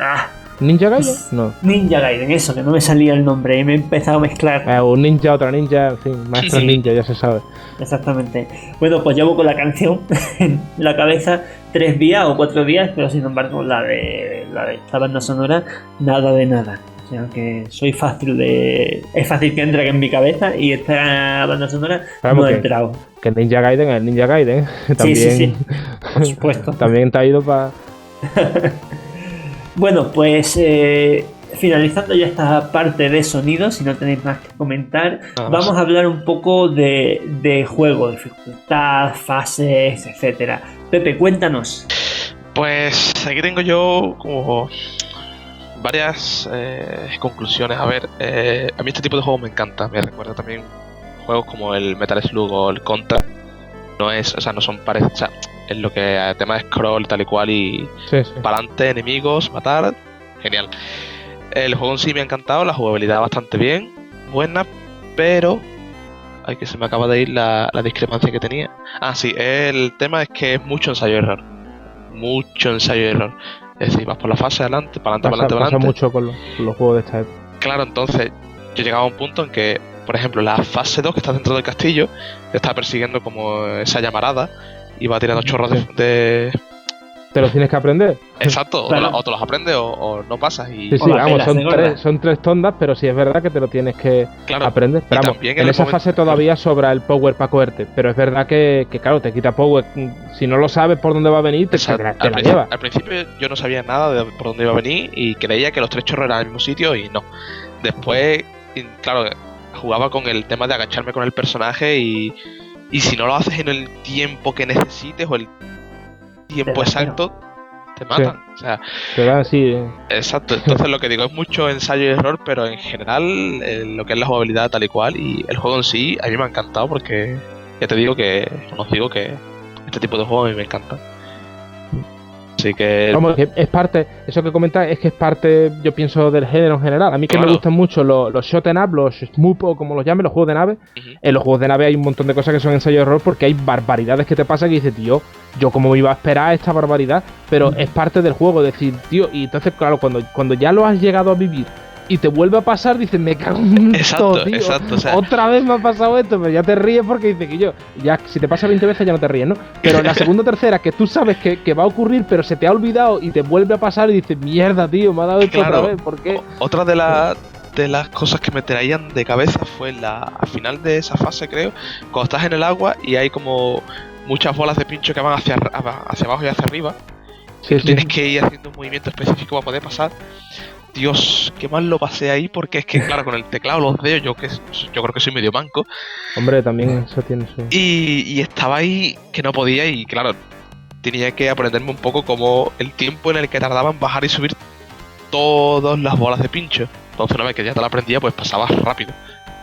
¿Ninja Gaiden? No. Ninja Gaiden, eso, que no me salía el nombre y me he empezado a mezclar. Un ninja, otra ninja, en fin, maestro ninja, ya se sabe. Exactamente. Bueno, pues llevo con la canción en la cabeza 3 días o 4 días, pero sin embargo la de esta banda sonora, nada de nada. O sea que es fácil que entre en mi cabeza y esta banda sonora no ha entrado. Que Ninja Gaiden es el Ninja Gaiden. También, sí. Por supuesto. También te ha ido para... Bueno, pues finalizando ya esta parte de sonido, si no tenéis más que comentar, vamos a hablar un poco de juego, dificultad, fases, etcétera. Pepe, cuéntanos. Pues aquí tengo yo como varias conclusiones. A ver, a mí este tipo de juegos me encanta. Me recuerda también juegos como el Metal Slug o el Contra. No son parecidos. O sea, es lo que tema de scroll tal y cual y para adelante, enemigos, matar, genial. El juego en sí me ha encantado, la jugabilidad bastante bien, buena, pero ay, que se me acaba de ir la discrepancia que tenía. Ah, sí, el tema es que es mucho ensayo y error. Es decir, vas por la fase adelante, para adelante. Pasa mucho con los juegos de esta época. Claro, entonces yo llegaba a un punto en que, por ejemplo, la fase 2 que está dentro del castillo te está persiguiendo como esa llamarada y va tirando chorros de... ¿Te los tienes que aprender? Exacto, claro. o te los aprendes o no pasas. Y... Sí, vamos, son tres tondas, pero sí es verdad que te lo tienes que aprender. Pero vamos, en esa fase todavía sobra el power para cogerte, pero es verdad que claro, te quita power. Si no lo sabes por dónde va a venir, te la lleva. Al principio yo no sabía nada de por dónde iba a venir y creía que los 3 chorros eran en el mismo sitio y no. Después, claro, jugaba con el tema de agacharme con el personaje y si no lo haces en el tiempo que necesites o el tiempo exacto, te matan. Sí. O sea, te dan así. Exacto, entonces lo que digo es mucho ensayo y error, pero en general lo que es la jugabilidad tal y cual y el juego en sí a mí me ha encantado porque ya te digo que este tipo de juegos a mí me encanta. Así que... Vamos, es parte, eso que comentas es que es parte, yo pienso, del género en general. A mí que me gustan mucho los shot em up, los shmup o como los llamen, los juegos de nave. En los juegos de nave hay un montón de cosas que son ensayo de error porque hay barbaridades que te pasan y dices, tío, yo como me iba a esperar esta barbaridad, pero es parte del juego, decir, tío, y entonces claro, cuando ya lo has llegado a vivir y te vuelve a pasar, dices, me cago en todo, tío. Exacto, o sea, otra vez me ha pasado esto, pero ya te ríes porque dices que yo, ya si te pasa 20 veces ya no te ríes, ¿no? Pero en la segunda o tercera, que tú sabes que va a ocurrir, pero se te ha olvidado y te vuelve a pasar y dices, mierda, tío, me ha dado esto otra vez, ¿por qué? Otra de las cosas que me traían de cabeza fue al final de esa fase, creo, cuando estás en el agua y hay como muchas bolas de pincho que van hacia abajo y hacia arriba. Sí. Tienes que ir haciendo un movimiento específico para poder pasar. Dios, qué mal lo pasé ahí porque es que, claro, con el teclado, los dedos, yo creo que soy medio manco. Hombre, también eso tiene su... Y estaba ahí que no podía y, claro, tenía que aprenderme un poco como el tiempo en el que tardaba en bajar y subir todas las bolas de pincho. Entonces una vez que ya te la aprendía, pues pasabas rápido.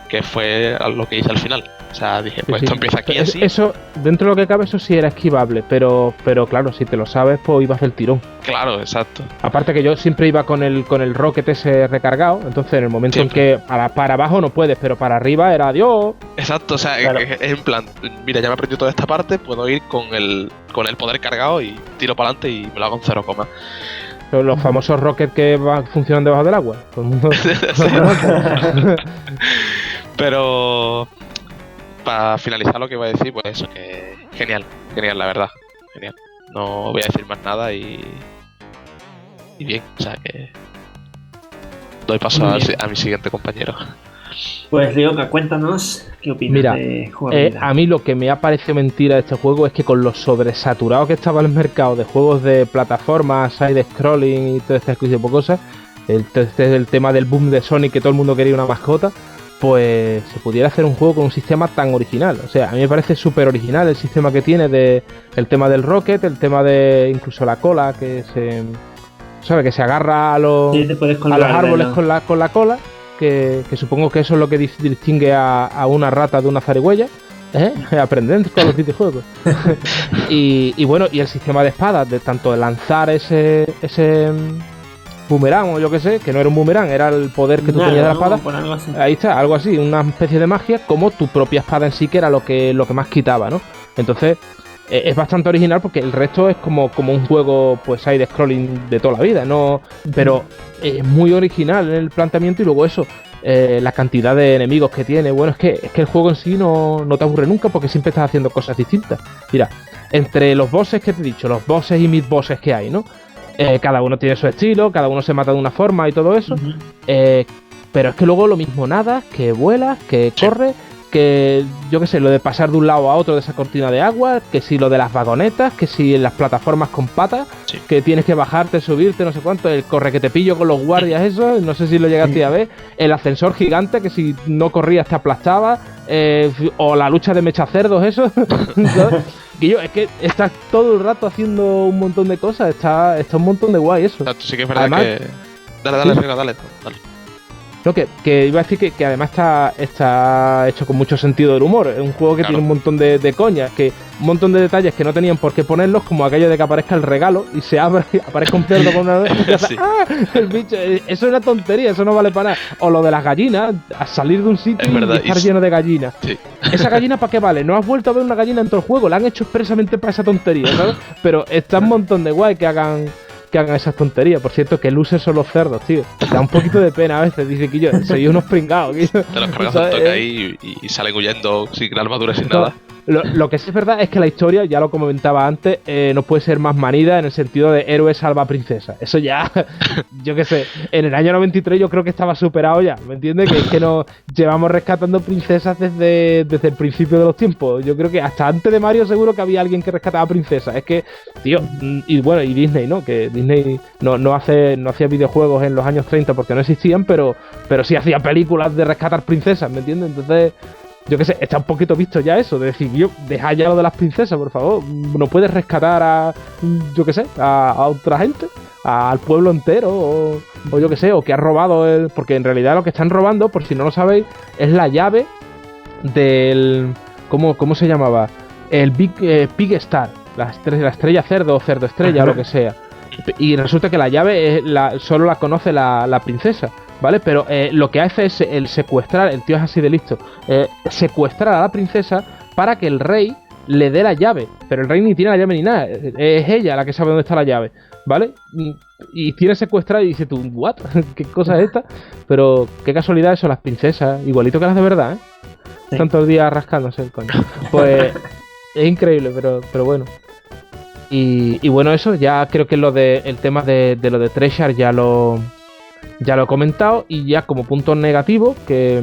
Que fue lo que hice al final. O sea, dije, pues esto empieza aquí así. Eso, dentro de lo que cabe, eso sí era esquivable, pero claro, si te lo sabes, pues ibas del tirón. Claro, exacto. Aparte que yo siempre iba con el rocket ese recargado, entonces en el momento siempre. En que para abajo no puedes, pero para arriba era adiós. Exacto, o sea, claro. Es en plan, mira, ya me he aprendido toda esta parte, puedo ir con el poder cargado y tiro para adelante y me lo hago en 0, los famosos rockets que funcionan debajo del agua. Todo el mundo. Pero para finalizar lo que iba a decir, pues eso, que genial, la verdad, genial. No voy a decir más nada y bien, o sea que doy paso a mi siguiente compañero. Pues Ryoka, cuéntanos qué opinas de jugabilidad. A mí lo que me ha parecido mentira de este juego es que con lo sobresaturado que estaba el mercado de juegos de plataformas, side-scrolling y todo este tipo de cosas, el tema del boom de Sonic, que todo el mundo quería una mascota, pues se pudiera hacer un juego con un sistema tan original. O sea, a mí me parece súper original el sistema que tiene el tema del rocket, el tema de incluso la cola, que se agarra a los árboles con la cola, que supongo que eso es lo que distingue a una rata de una zarigüeya. Aprender con los videojuegos. y bueno, y el sistema de espadas, de tanto lanzar ese boomerang o yo que sé, que no era un boomerang, era el poder que tú tenías de la espada. Ahí está, algo así, una especie de magia, como tu propia espada en sí, que era lo que más quitaba, ¿no? Entonces, es bastante original porque el resto es como un juego, pues, side-scrolling de toda la vida, ¿no? Pero es muy original en el planteamiento y luego eso, la cantidad de enemigos que tiene. Bueno, es que el juego en sí no te aburre nunca porque siempre estás haciendo cosas distintas. Mira, entre los bosses que te he dicho, los bosses y mid-bosses que hay, ¿no? Cada uno tiene su estilo, cada uno se mata de una forma y todo eso. Pero es que luego lo mismo nadas, que vuelas, que corres, que yo qué sé, lo de pasar de un lado a otro de esa cortina de agua, que si lo de las vagonetas, que si en las plataformas con patas, que tienes que bajarte, subirte, no sé cuánto, el corre que te pillo con los guardias, eso, no sé si lo llegaste a ver, el ascensor gigante, que si no corrías te aplastaba, o la lucha de mechacerdos, eso. Guillo, es que estás todo el rato haciendo un montón de cosas, está un montón de guay eso. Sí que es verdad. Además, que... Dale. No, que iba a decir que además está hecho con mucho sentido del humor. Es un juego que tiene un montón de coñas, que un montón de detalles que no tenían por qué ponerlos, como aquello de que aparezca el regalo y se abre, aparezca un cerdo con una y hace, ¡ah! El bicho, eso es una tontería, eso no vale para nada. O lo de las gallinas, a salir de un sitio y estar lleno de gallinas. Sí. ¿Esa gallina para qué vale? No has vuelto a ver una gallina en todo el juego, la han hecho expresamente para esa tontería, ¿sabes? Pero está un montón de guay que hagan esas tonterías. Por cierto, que luces son los cerdos, tío. Da un poquito de pena a veces. Dice que yo soy unos pringados. Te los cargas un toque ahí y salen huyendo sin armadura, sin nada. Lo que sí es verdad es que la historia, ya lo comentaba antes, no puede ser más manida en el sentido de héroe salva princesa. Eso ya, yo qué sé, en el año 93 yo creo que estaba superado ya, ¿me entiendes? Que es que nos llevamos rescatando princesas desde el principio de los tiempos. Yo creo que hasta antes de Mario seguro que había alguien que rescataba princesas. Es que, tío, y bueno, y Disney, ¿no? Que Disney no hacía videojuegos en los años 30 porque no existían, pero sí hacía películas de rescatar princesas, ¿me entiendes? Entonces... yo qué sé, está un poquito visto ya eso, de decir, yo, deja ya lo de las princesas, por favor. No puedes rescatar a, yo qué sé, a otra gente, al pueblo entero, o yo qué sé, o que ha robado porque en realidad lo que están robando, por si no lo sabéis, es la llave del... ¿Cómo se llamaba? El Big Star, la estrella cerdo o cerdo estrella, o lo que sea. Y resulta que la llave solo la conoce la princesa, ¿vale? Pero lo que hace es el secuestrar, el tío es así de listo, secuestrar a la princesa para que el rey le dé la llave. Pero el rey ni tiene la llave ni nada, es ella la que sabe dónde está la llave, ¿vale? Y tiene secuestrada y dice tú, ¿what? ¿Qué cosa es esta? Pero qué casualidad eso, las princesas, igualito que las de verdad, ¿eh? Sí. Están todo el día rascándose el coño. Pues es increíble, pero bueno. Y bueno, eso ya creo que el tema de lo de Treshare ya lo he comentado. Y ya como punto negativo, que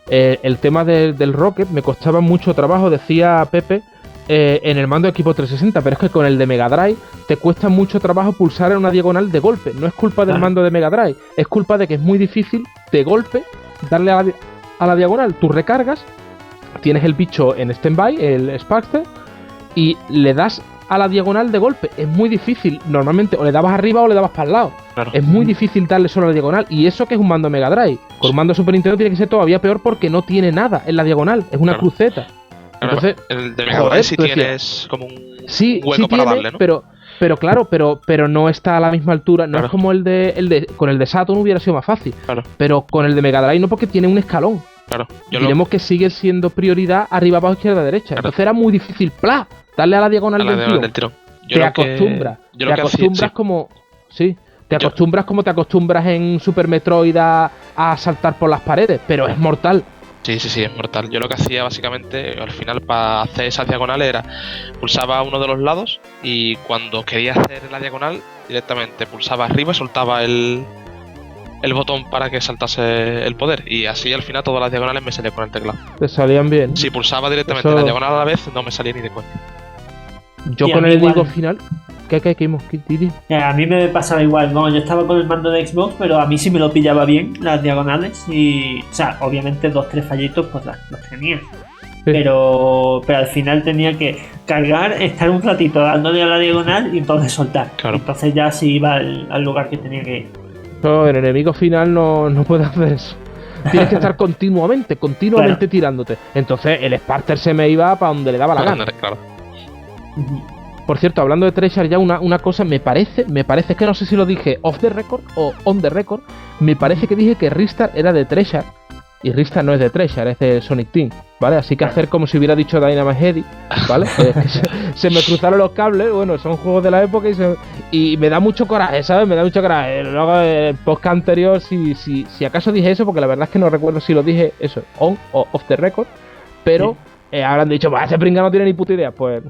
el tema del Rocket me costaba mucho trabajo, decía Pepe, en el mando de equipo 360, pero es que con el de Mega Drive te cuesta mucho trabajo pulsar en una diagonal de golpe. No es culpa del mando de Mega Drive, es culpa de que es muy difícil de golpe darle a la diagonal. Tú recargas, tienes el bicho en stand-by, el Sparkster, y le das a la diagonal de golpe. Es muy difícil. Normalmente o le dabas arriba o le dabas para el lado. Claro. Es muy difícil darle solo a la diagonal. Y eso que es un mando Mega Drive. Con un mando Super Nintendo tiene que ser todavía peor porque no tiene nada en la diagonal. Es una Claro. cruceta. Claro, Entonces, el de Mega joder, Drive sí tú decías, tienes como un sí, hueco sí para tiene, darle, ¿no? pero claro, pero no está a la misma altura. No Claro. es como con el de Saturn hubiera sido más fácil. Claro, Pero con el de Mega Drive no, porque tiene un escalón. claro. Diremos que sigue siendo prioridad arriba, abajo, izquierda, derecha. Claro. Entonces era muy difícil. ¡Pla! Darle a la diagonal A la del diagonal tirón. del tirón. Te acostumbras. Te acostumbras como. Sí. Te Yo- acostumbras como te acostumbras en Super Metroid a saltar por las paredes. Pero es mortal. Sí, es mortal. Yo lo que hacía básicamente, al final, para hacer esas diagonales era pulsaba uno de los lados y cuando quería hacer la diagonal, directamente pulsaba arriba y soltaba el botón para que saltase el poder. Y así al final todas las diagonales me salían con el teclado. Te salían bien. Si pulsaba directamente Eso- la diagonal a la vez, no me salía ni de coña. Yo Sí, a con mí el igual. enemigo final. ¿Qué hemos Titi? A mí me pasaba igual, ¿no? Yo estaba con el mando de Xbox, pero a mí sí me lo pillaba bien las diagonales y, o sea, obviamente 2-3 fallitos pues los tenía. Pero al final tenía que cargar, estar un ratito dándole a la diagonal y entonces soltar. Claro. Entonces ya sí iba al lugar que tenía que ir. No, el enemigo final no puede hacer eso. Tienes que estar continuamente Claro. tirándote. Entonces el Sparter se me iba para donde le daba la gana. Claro. Ujú. Por cierto, hablando de Treasure, ya una cosa me parece, es que no sé si lo dije off the record o on the record, me parece que dije que Ristar era de Treasure, y Ristar no es de Treasure, es de Sonic Team, ¿vale? Así que hacer como si hubiera dicho Dynamite Heady, ¿vale? Se me cruzaron los cables, bueno, son juegos de la época y me da mucho coraje, ¿sabes? Me da mucho coraje. Luego el podcast anterior, si acaso dije eso, porque la verdad es que no recuerdo si lo dije eso, on o off the record, pero... habrán dicho, pues ese pringa no tiene ni puta idea. Pues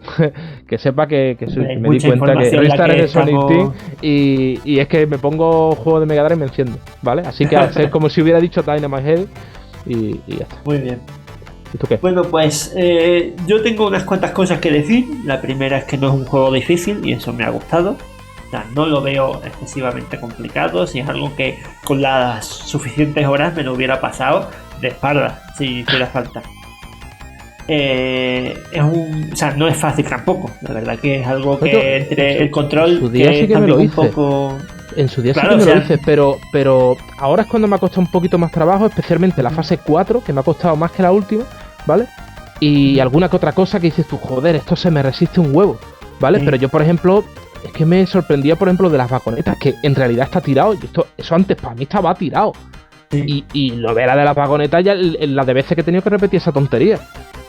que sepa que Hay me di mucha cuenta que información Ristar la que es de Sonic estamos- Team y es que me pongo juego de Mega Drive y me enciendo, ¿vale? Así que hacer como si hubiera dicho Dynamite Head y ya está. Muy bien. ¿Y tú qué? Bueno, pues yo tengo unas cuantas cosas que decir. La primera es que no es un juego difícil y eso me ha gustado. O sea, no lo veo excesivamente complicado. Si es algo que con las suficientes horas me lo hubiera pasado de espalda, si hiciera falta. O sea, no es fácil tampoco. La verdad que es algo que Coño, entre en el control su día que sí es que me también lo un hice. poco. En su día Claro, sí que me o sea- lo hice, pero ahora es cuando me ha costado un poquito más trabajo, especialmente la fase 4, que me ha costado más que la última, ¿vale? Y alguna que otra cosa que dices tú, joder, esto se me resiste un huevo, ¿vale? Sí. Pero yo, por ejemplo, es que me sorprendía, por ejemplo, de las vagonetas, que en realidad está tirado. Y eso antes para mí estaba tirado. Sí. Y lo de las vagonetas ya, la de veces que he tenido que repetir esa tontería.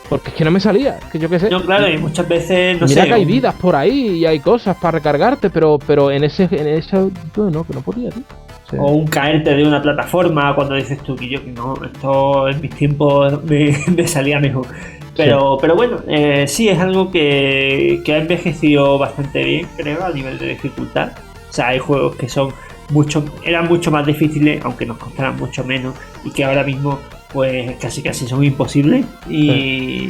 Porque es que no me salía, que yo qué sé. No, claro, y muchas veces, no Mira sé. que hay vidas por ahí y hay cosas para recargarte, pero en ese no, que no podía, tío. O sea, O un caerte de una plataforma cuando dices tú que yo que no, esto en mis tiempos me salía mejor. Pero bueno, sí es algo que ha envejecido bastante bien, creo, a nivel de dificultad. O sea, hay juegos que eran mucho más difíciles, aunque nos costaran mucho menos, y que ahora mismo pues casi son imposibles. Y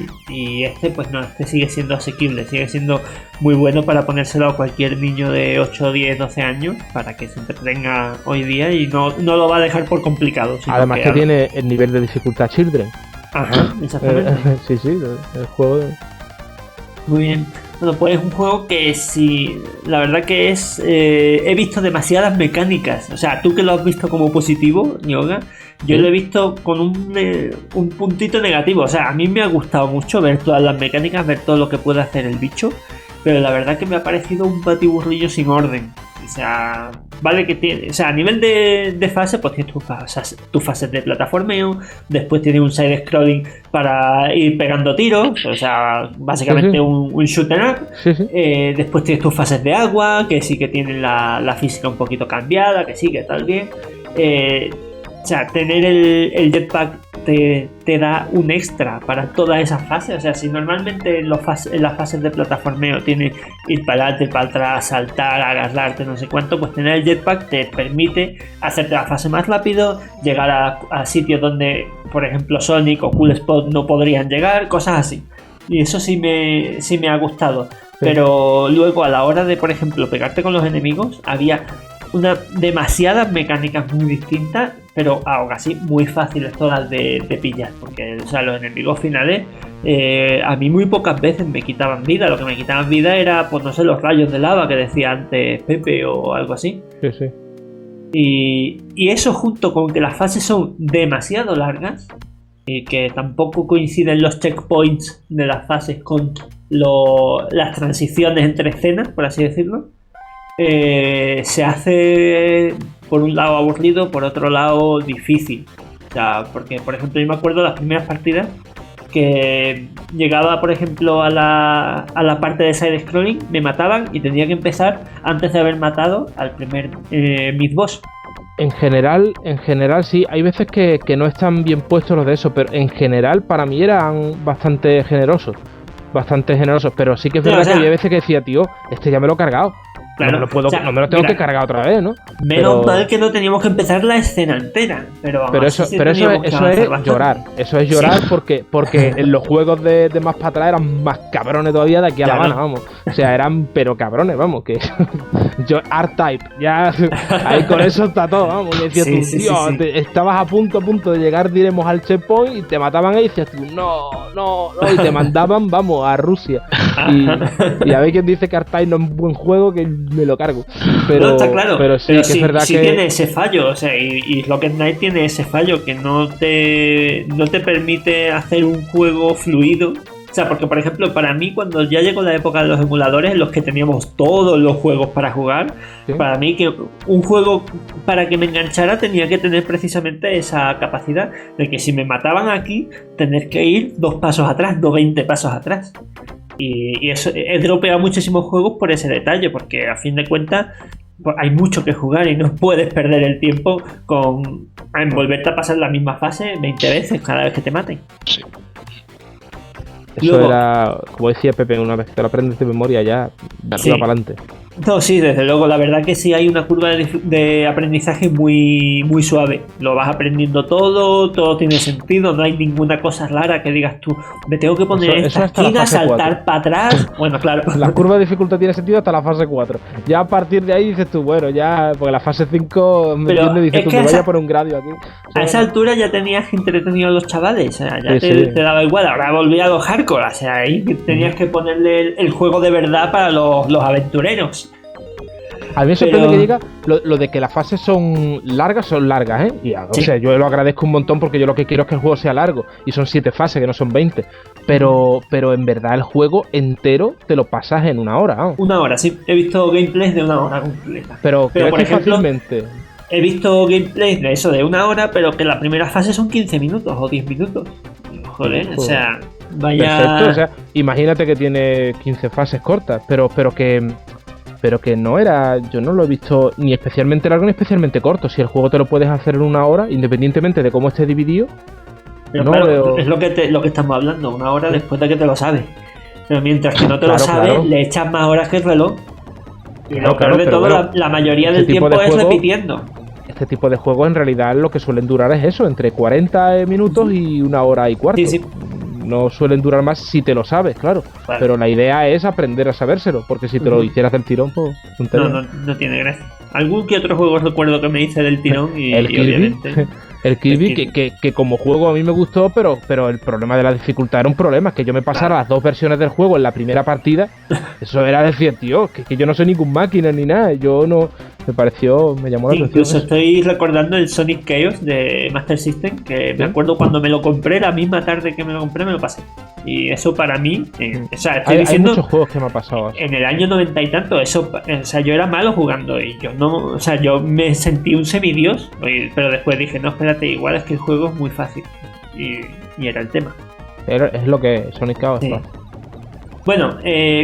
este pues no, este sigue siendo asequible, sigue siendo muy bueno para ponérselo a cualquier niño de 8, 10, 12 años para que se entretenga hoy día y no lo va a dejar por complicado. Sino además que tiene el nivel de dificultad Children. Ajá, exactamente. Sí, el juego de... Muy bien. Bueno, pues es un juego que sí, la verdad que es... he visto demasiadas mecánicas. O sea, tú que lo has visto como positivo, Yoga, yo lo he visto con un puntito negativo. O sea, a mí me ha gustado mucho ver todas las mecánicas, ver todo lo que puede hacer el bicho, pero la verdad que me ha parecido un patiburrillo sin orden. O sea, vale que tiene... O sea, a nivel de fase, pues tienes tus fases de plataformeo, después tienes un side-scrolling para ir pegando tiros, o sea, básicamente Sí. un shoot 'em up. Sí, sí. Después tienes tus fases de agua, que sí que tienen la física un poquito cambiada, que sí que tal bien. O sea, tener el jetpack te da un extra para todas esas fases. O sea, si normalmente en las fases de plataformeo tienes ir para adelante, para atrás, saltar, agarrarte, no sé cuánto, pues tener el jetpack te permite hacerte la fase más rápido, llegar a sitios donde, por ejemplo, Sonic o Cool Spot no podrían llegar, cosas así. Y eso sí me ha gustado. Pero luego a la hora de, por ejemplo, pegarte con los enemigos, había demasiadas mecánicas muy distintas, pero aún así muy fáciles todas de pillar, porque o sea, los enemigos finales a mí muy pocas veces me quitaban vida. Lo que me quitaban vida era, pues no sé, los rayos de lava que decía antes Pepe o algo así. Sí, sí. Y eso, junto con que las fases son demasiado largas y que tampoco coinciden los checkpoints de las fases con las transiciones entre escenas, por así decirlo, se hace por un lado aburrido, por otro lado difícil. O sea, porque por ejemplo yo me acuerdo de las primeras partidas que llegaba por ejemplo a la parte de side scrolling, me mataban y tenía que empezar antes de haber matado al primer mid boss. En general sí, hay veces que no están bien puestos los de eso, pero en general para mí eran bastante generosos, pero sí que es verdad que había veces que decía, tío, este ya me lo he cargado. Claro, no me lo tengo que cargar otra vez, ¿no? Menos mal que no teníamos que empezar la escena entera. Pero eso es llorar. Eso es llorar porque en los juegos de más para atrás eran más cabrones todavía de aquí a La Habana, vamos. O sea, eran pero cabrones, vamos. Que yo, R-Type, ya ahí con eso está todo, vamos. Y decías tú, tío, estabas a punto de llegar, diremos, al checkpoint y te mataban ahí y decías tú, no, y te mandaban, vamos, a Rusia. Y a ver quién dice que R-Type no es un buen juego, que me lo cargo. Pero, no, está claro. Pero sí, que es verdad que tiene ese fallo, o sea, y Rocket Knight tiene ese fallo que no te permite hacer un juego fluido. O sea, porque por ejemplo, para mí cuando ya llegó la época de los emuladores en los que teníamos todos los juegos para jugar, ¿sí? Para mí que un juego para que me enganchara tenía que tener precisamente esa capacidad de que si me mataban aquí, tener que ir 2 pasos atrás, no 20 pasos atrás. Y eso, he dropeado muchísimos juegos por ese detalle, porque a fin de cuentas hay mucho que jugar y no puedes perder el tiempo en volverte a pasar la misma fase 20 veces cada vez que te maten. Sí. Eso luego, era, como decía Pepe, una vez que te lo aprendes de memoria ya, de arriba para adelante. No, sí, desde luego, la verdad que sí hay una curva de aprendizaje muy, muy suave. Lo vas aprendiendo todo tiene sentido, no hay ninguna cosa rara que digas tú, me tengo que poner en esta esquina, saltar para atrás. Bueno, claro. La curva de dificultad tiene sentido hasta la fase 4. Ya a partir de ahí dices tú, bueno, ya, porque la fase 5 me entiende, dices tú, me vaya por un gradio aquí. A esa altura ya tenías entretenido a los chavales, o sea, ya te daba igual, ahora volví a los hardcore, o sea, ahí tenías que ponerle el juego de verdad para los aventureros. A mí me sorprende que diga lo de que las fases son largas, ¿eh? Y, o sea, yo lo agradezco un montón porque yo lo que quiero es que el juego sea largo. Y son 7 fases, que no son 20. Pero en verdad el juego entero te lo pasas en 1 hora, ¿no? 1 hora, sí. He visto gameplays de 1 hora completa. Pero por ejemplo, fácilmente. He visto gameplays de eso de 1 hora, pero que la primera fase son 15 minutos o 10 minutos. Joder, o sea, vaya... Perfecto, o sea, imagínate que tiene 15 fases cortas, pero que no era, yo no lo he visto ni especialmente largo ni especialmente corto. Si el juego te lo puedes hacer en 1 hora, independientemente de cómo esté dividido. Pero no claro, veo... es lo que estamos hablando, 1 hora después de que te lo sabes. Pero mientras que no te lo sabes, le echas más horas que el reloj. Y lo peor de todo, bueno, la mayoría del tiempo es repitiendo. Este tipo de juegos en realidad lo que suelen durar es eso, entre 40 minutos y 1 hora y cuarto. Sí. No suelen durar más si te lo sabes, claro. Pero la idea es aprender a sabérselo, porque si te lo hicieras del tirón, pues... No tiene gracia. Algún que otro juego recuerdo que me hice del tirón y Kirby, obviamente... El Kirby, que como juego a mí me gustó, pero el problema de la dificultad era un problema. Es que yo me pasara las 2 versiones del juego en la primera partida. Eso era decir, tío, que yo no soy ningún máquina ni nada. Yo no... Me llamó la atención. Incluso estoy recordando el Sonic Chaos de Master System, que me acuerdo cuando me lo compré, la misma tarde que me lo compré me lo pasé. Y eso para mí, o sea, estoy diciendo, hay muchos juegos que me ha pasado en el año 90 y tanto, eso, o sea, yo era malo jugando y yo no, o sea, yo me sentí un semidios, pero después dije, no, espérate, igual es que el juego es muy fácil. Y era el tema. Es lo que es Sonic Chaos. Sí. Bueno,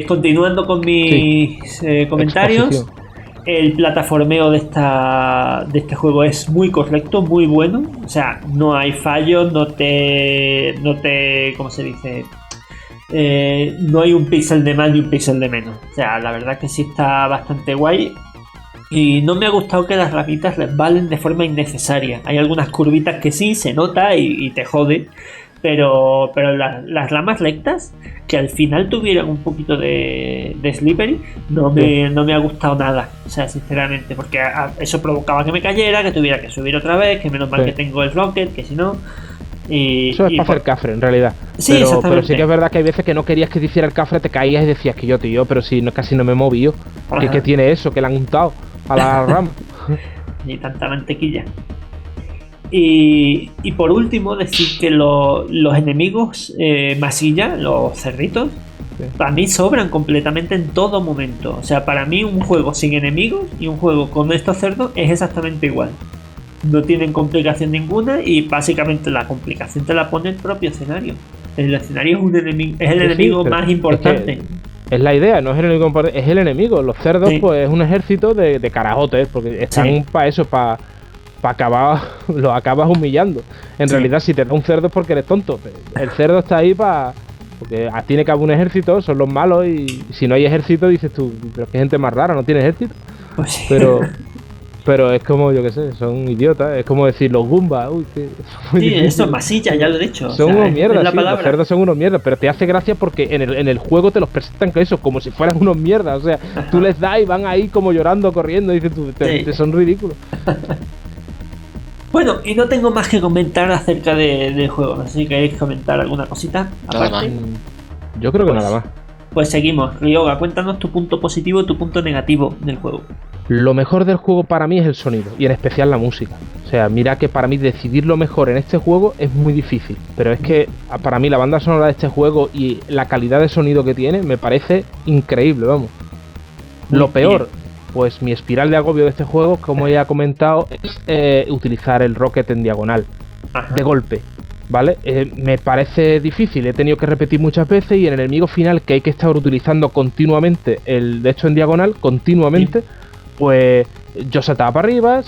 continuando con mis comentarios. Exposición. El plataformeo de este juego es muy correcto, muy bueno. O sea, no hay fallos, no te ¿cómo se dice? No hay un píxel de más ni un píxel de menos. O sea, la verdad que sí está bastante guay. Y no me ha gustado que las ramitas resbalen de forma innecesaria. Hay algunas curvitas que sí, se nota y te jode. Pero las ramas rectas, que al final tuvieran un poquito de slippery, no me ha gustado nada, o sea, sinceramente, porque eso provocaba que me cayera, que tuviera que subir otra vez, que menos mal que tengo el rocket, que si no... Eso es para hacer cafre en realidad. Sí, pero sí que es verdad que hay veces que no querías que te hiciera el cafre, te caías y decías que tío, pero si no, casi no me he movido. ¿Qué tiene eso? Que le han untado a la rama. ni tanta mantequilla. Y por último, decir que los enemigos masilla, los cerditos, para mí sobran completamente en todo momento. O sea, para mí un juego sin enemigos y un juego con estos cerdos es exactamente igual. No tienen complicación ninguna y básicamente la complicación te la pone el propio escenario. El escenario es el enemigo más importante. Es la idea, no es el enemigo importante, es el enemigo. Los cerdos, pues es un ejército de carajotes, porque están para eso, para acabar, los acabas humillando. En realidad, si te da un cerdo es porque eres tonto. El cerdo está ahí porque tiene que haber un ejército, son los malos, y si no hay ejército dices tú, pero qué gente más rara, no tiene ejército. Pues sí. Pero es como, yo qué sé, son idiotas, es como decir los Goombas, eso es masilla, ya lo he dicho. Son unos mierdas, los cerdos son unos mierdas, pero te hace gracia porque en el juego te los presentan que eso, como si fueran unos mierdas, o sea, tú les das y van ahí como llorando, corriendo, y dices tú, son ridículos. Bueno, y no tengo más que comentar acerca del juego, no sé si queréis comentar alguna cosita aparte. Yo creo que nada más. Pues seguimos. Ryoga, cuéntanos tu punto positivo y tu punto negativo del juego. Lo mejor del juego para mí es el sonido, y en especial la música. O sea, mira que para mí decidir lo mejor en este juego es muy difícil, pero es que para mí la banda sonora de este juego y la calidad de sonido que tiene me parece increíble, vamos. Lo peor, pues mi espiral de agobio de este juego, como ya he comentado, es utilizar el rocket en diagonal, de golpe. ¿Vale? Me parece difícil, he tenido que repetir muchas veces, y en el enemigo final, que hay que estar utilizando continuamente el de hecho en diagonal, continuamente, pues yo saltaba para arriba,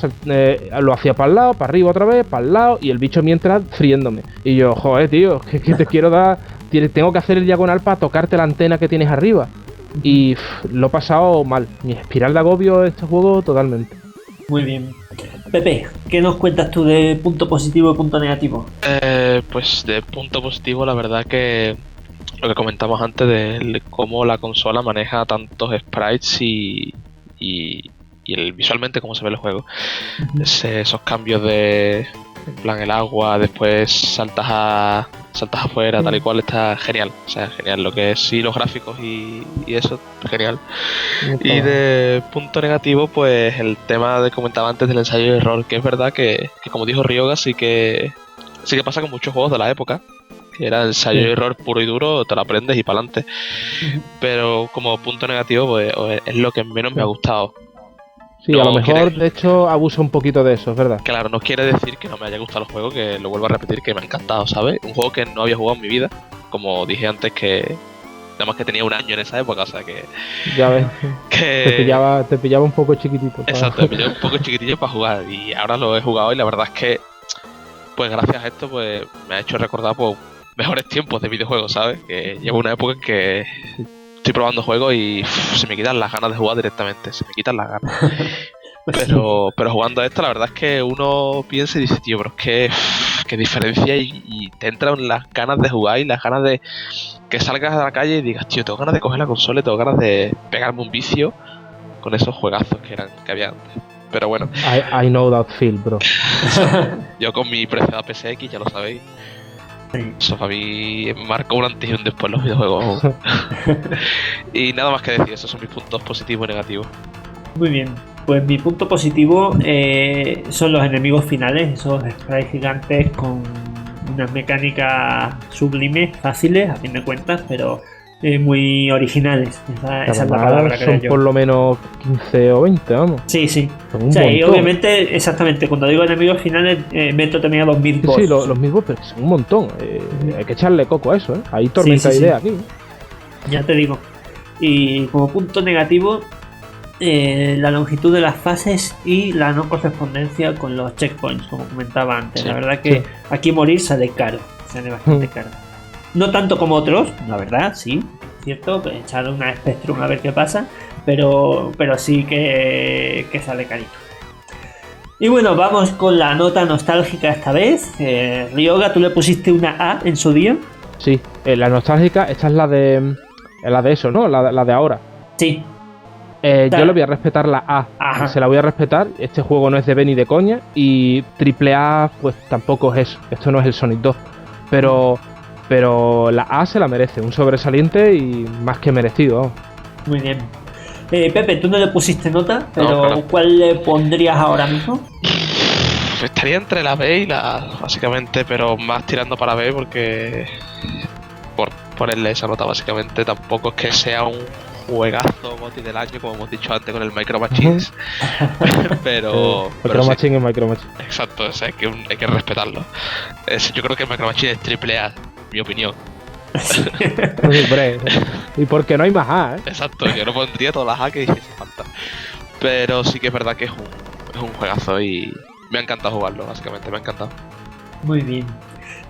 lo hacía para el lado, para arriba otra vez, para el lado, y el bicho mientras friéndome. Y yo, joder, tío, que te quiero dar, tengo que hacer el diagonal para tocarte la antena que tienes arriba. Y lo he pasado mal, mi espiral de agobio en este juego totalmente. Muy bien. Pepe, ¿qué nos cuentas tú de punto positivo y punto negativo? Pues de punto positivo, la verdad que lo que comentamos antes de cómo la consola maneja tantos sprites y visualmente cómo se ve el juego. Esos cambios de, en plan, el agua, después saltas afuera, tal y cual, está genial. O sea, genial. Lo que es sí, los gráficos y eso, genial. Y de punto negativo, pues el tema que comentaba antes del ensayo y error, que es verdad que como dijo Ryoga, sí que pasa con muchos juegos de la época, que era ensayo y error puro y duro, te lo aprendes y para adelante. Pero como punto negativo, pues es lo que menos me ha gustado. Sí, no, a lo mejor, de hecho, abusa un poquito de eso, es verdad. Claro, no quiere decir que no me haya gustado el juego, que lo vuelvo a repetir, que me ha encantado, ¿sabes? Un juego que no había jugado en mi vida, como dije antes, que además que tenía un año en esa época, o sea que... Ya ves, que te pillaba un poco chiquitito. Exacto, me pillaba un poco chiquitillo para jugar, y ahora lo he jugado y la verdad es que, pues gracias a esto, pues me ha hecho recordar pues mejores tiempos de videojuegos, ¿sabes? Que llevo una época en que... estoy probando juegos y se me quitan las ganas de jugar directamente, se me quitan las ganas. Pero jugando a esto, la verdad es que uno piensa y dice, tío, pero es que diferencia, y te entran las ganas de jugar y las ganas de que salgas a la calle y digas, tío, tengo ganas de coger la consola y tengo ganas de pegarme un vicio con esos juegazos que había antes. Pero bueno. I know that feel, bro. Yo con mi preciada PSX, ya lo sabéis. Sí. Eso para mí marcó un antes y un después los videojuegos. Y nada más que decir, esos son mis puntos positivos y negativos. Muy bien, pues mi punto positivo son los enemigos finales, esos sprites gigantes con unas mecánicas sublimes, fáciles a fin de cuentas, pero muy originales. Esa es la palabra, creo yo. Son por lo menos 15 o 20, vamos. Sí. O sea, y obviamente, exactamente, cuando digo enemigos finales, meto también a los mid-boss. Sí, los mid-boss, pero son un montón. Hay que echarle coco a eso, ¿eh? Hay tormenta de ideas aquí. Ya te digo. Y como punto negativo, la longitud de las fases y la no correspondencia con los checkpoints, como comentaba antes. La verdad que aquí morir sale caro, sale bastante caro. No tanto como otros, la verdad, sí, cierto, echar una Spectrum a ver qué pasa, pero sí que sale carito. Y bueno, vamos con la nota nostálgica esta vez. Ryoga, ¿tú le pusiste una A en su día? Sí, la nostálgica, esta es la de eso, ¿no? La de ahora. Sí. Yo le voy a respetar la A. Ajá. Se la voy a respetar. Este juego no es de B ni de coña, y AAA pues tampoco es eso. Esto no es el Sonic 2. Pero la A se la merece, un sobresaliente y más que merecido. Muy bien. Pepe, tú no le pusiste nota, pero No, claro. ¿cuál le pondrías ahora mismo? Estaría entre la B y la A, básicamente, pero más tirando para B porque por ponerle esa nota básicamente tampoco es que sea un juegazo GOTY del año como hemos dicho antes con el Micro Machines, pero Micro sí, Machine es Micro Machine. exacto, o sea, hay que respetarlo. Yo creo que el Micro Machines es triple A, mi opinión. Hombre, y porque no hay más A, ¿eh? Exacto, yo no pondría todas las A que hiciese falta, pero sí que es verdad que es un juegazo y me ha encantado jugarlo, básicamente, me ha encantado. Muy bien.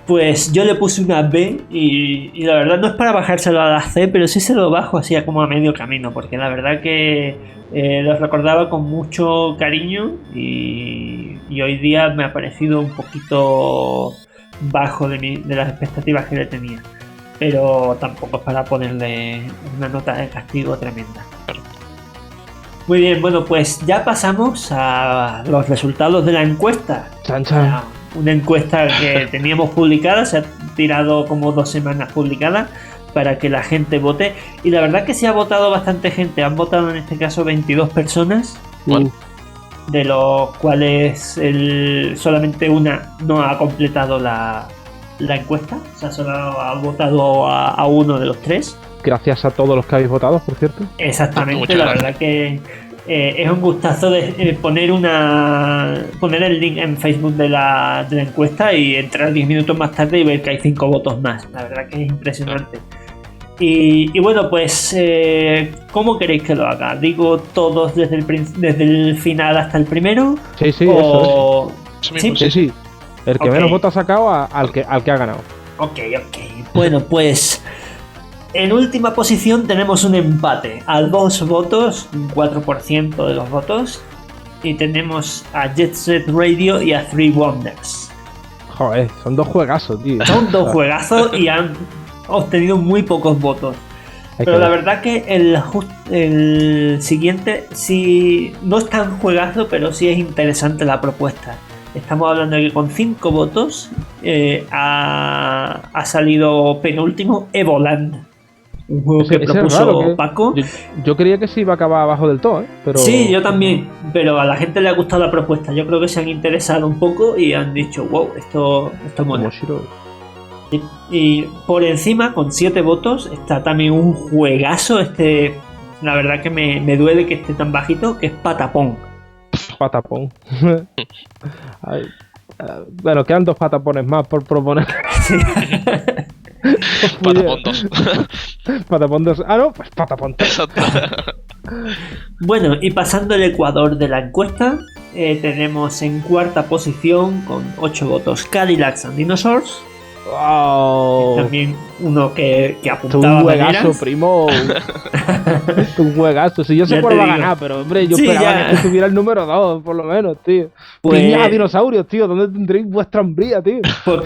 Pues yo le puse una B y la verdad no es para bajárselo a la C, pero sí se lo bajo así como a medio camino, porque la verdad que lo recordaba con mucho cariño y hoy día me ha parecido un poquito bajo de las expectativas que le tenía. Pero tampoco es para ponerle una nota de castigo tremenda. Muy bien, bueno, pues ya pasamos a los resultados de la encuesta. Chan, chan. Una encuesta que teníamos publicada, se ha tirado como 2 semanas publicada para que la gente vote. Y la verdad que se ha votado bastante gente. Han votado en este caso 22 personas, de los cuales solamente una no ha completado la encuesta. O sea, solo ha votado a uno de los 3. Gracias a todos los que habéis votado, por cierto. Exactamente, Muchas la gracias. verdad que es un gustazo de poner el link en Facebook de la encuesta y entrar 10 minutos más tarde y ver que hay 5 votos más. La verdad que es impresionante. Y bueno, pues ¿cómo queréis que lo haga? ¿Digo todos desde el final hasta el primero? Sí, sí, o... Eso mismo, ¿Sí? Sí, sí. El que Ok. menos votos ha sacado al que ha ganado. Ok. Bueno, pues en última posición tenemos un empate a 2 votos, un 4% de los votos. Y tenemos a Jet Set Radio y a Three Wonders. Joder, son 2 juegazos, tío. Son 2 juegazos y han obtenido muy pocos votos. Hay Pero que la ver. verdad que el siguiente sí no es tan juegazo, pero sí es interesante la propuesta. Estamos hablando de que con 5 votos ha salido penúltimo Evoland. Un juego que Ese es propuso raro, que Paco. Yo creía que se iba a acabar abajo del todo, ¿eh? Pero... Sí, yo también, pero a la gente le ha gustado la propuesta. Yo creo que se han interesado un poco y han dicho, wow, esto mola. Moshiro. Y por encima, con 7 votos, está también un juegazo. La verdad que me duele que esté tan bajito, que es Patapón. Patapón. Ay, bueno, quedan 2 patapones más por proponer. Patapón 2. Patapón 2. Ah, no, pues Patapón 3. Exacto. Bueno, y pasando el ecuador de la encuesta, tenemos en cuarta posición con 8 votos Cadillacs and Dinosaurs. Wow. También uno que Es apuntaba un juegazo, maneras. primo. Es un juegazo. Si yo sé Ya cuál te va a digo. ganar, pero hombre, yo Sí, esperaba ya. que estuviera el número 2, por lo menos, tío. Pues- Piñas a dinosaurios, tío. ¿Dónde tendréis vuestra hambría, tío? Pues,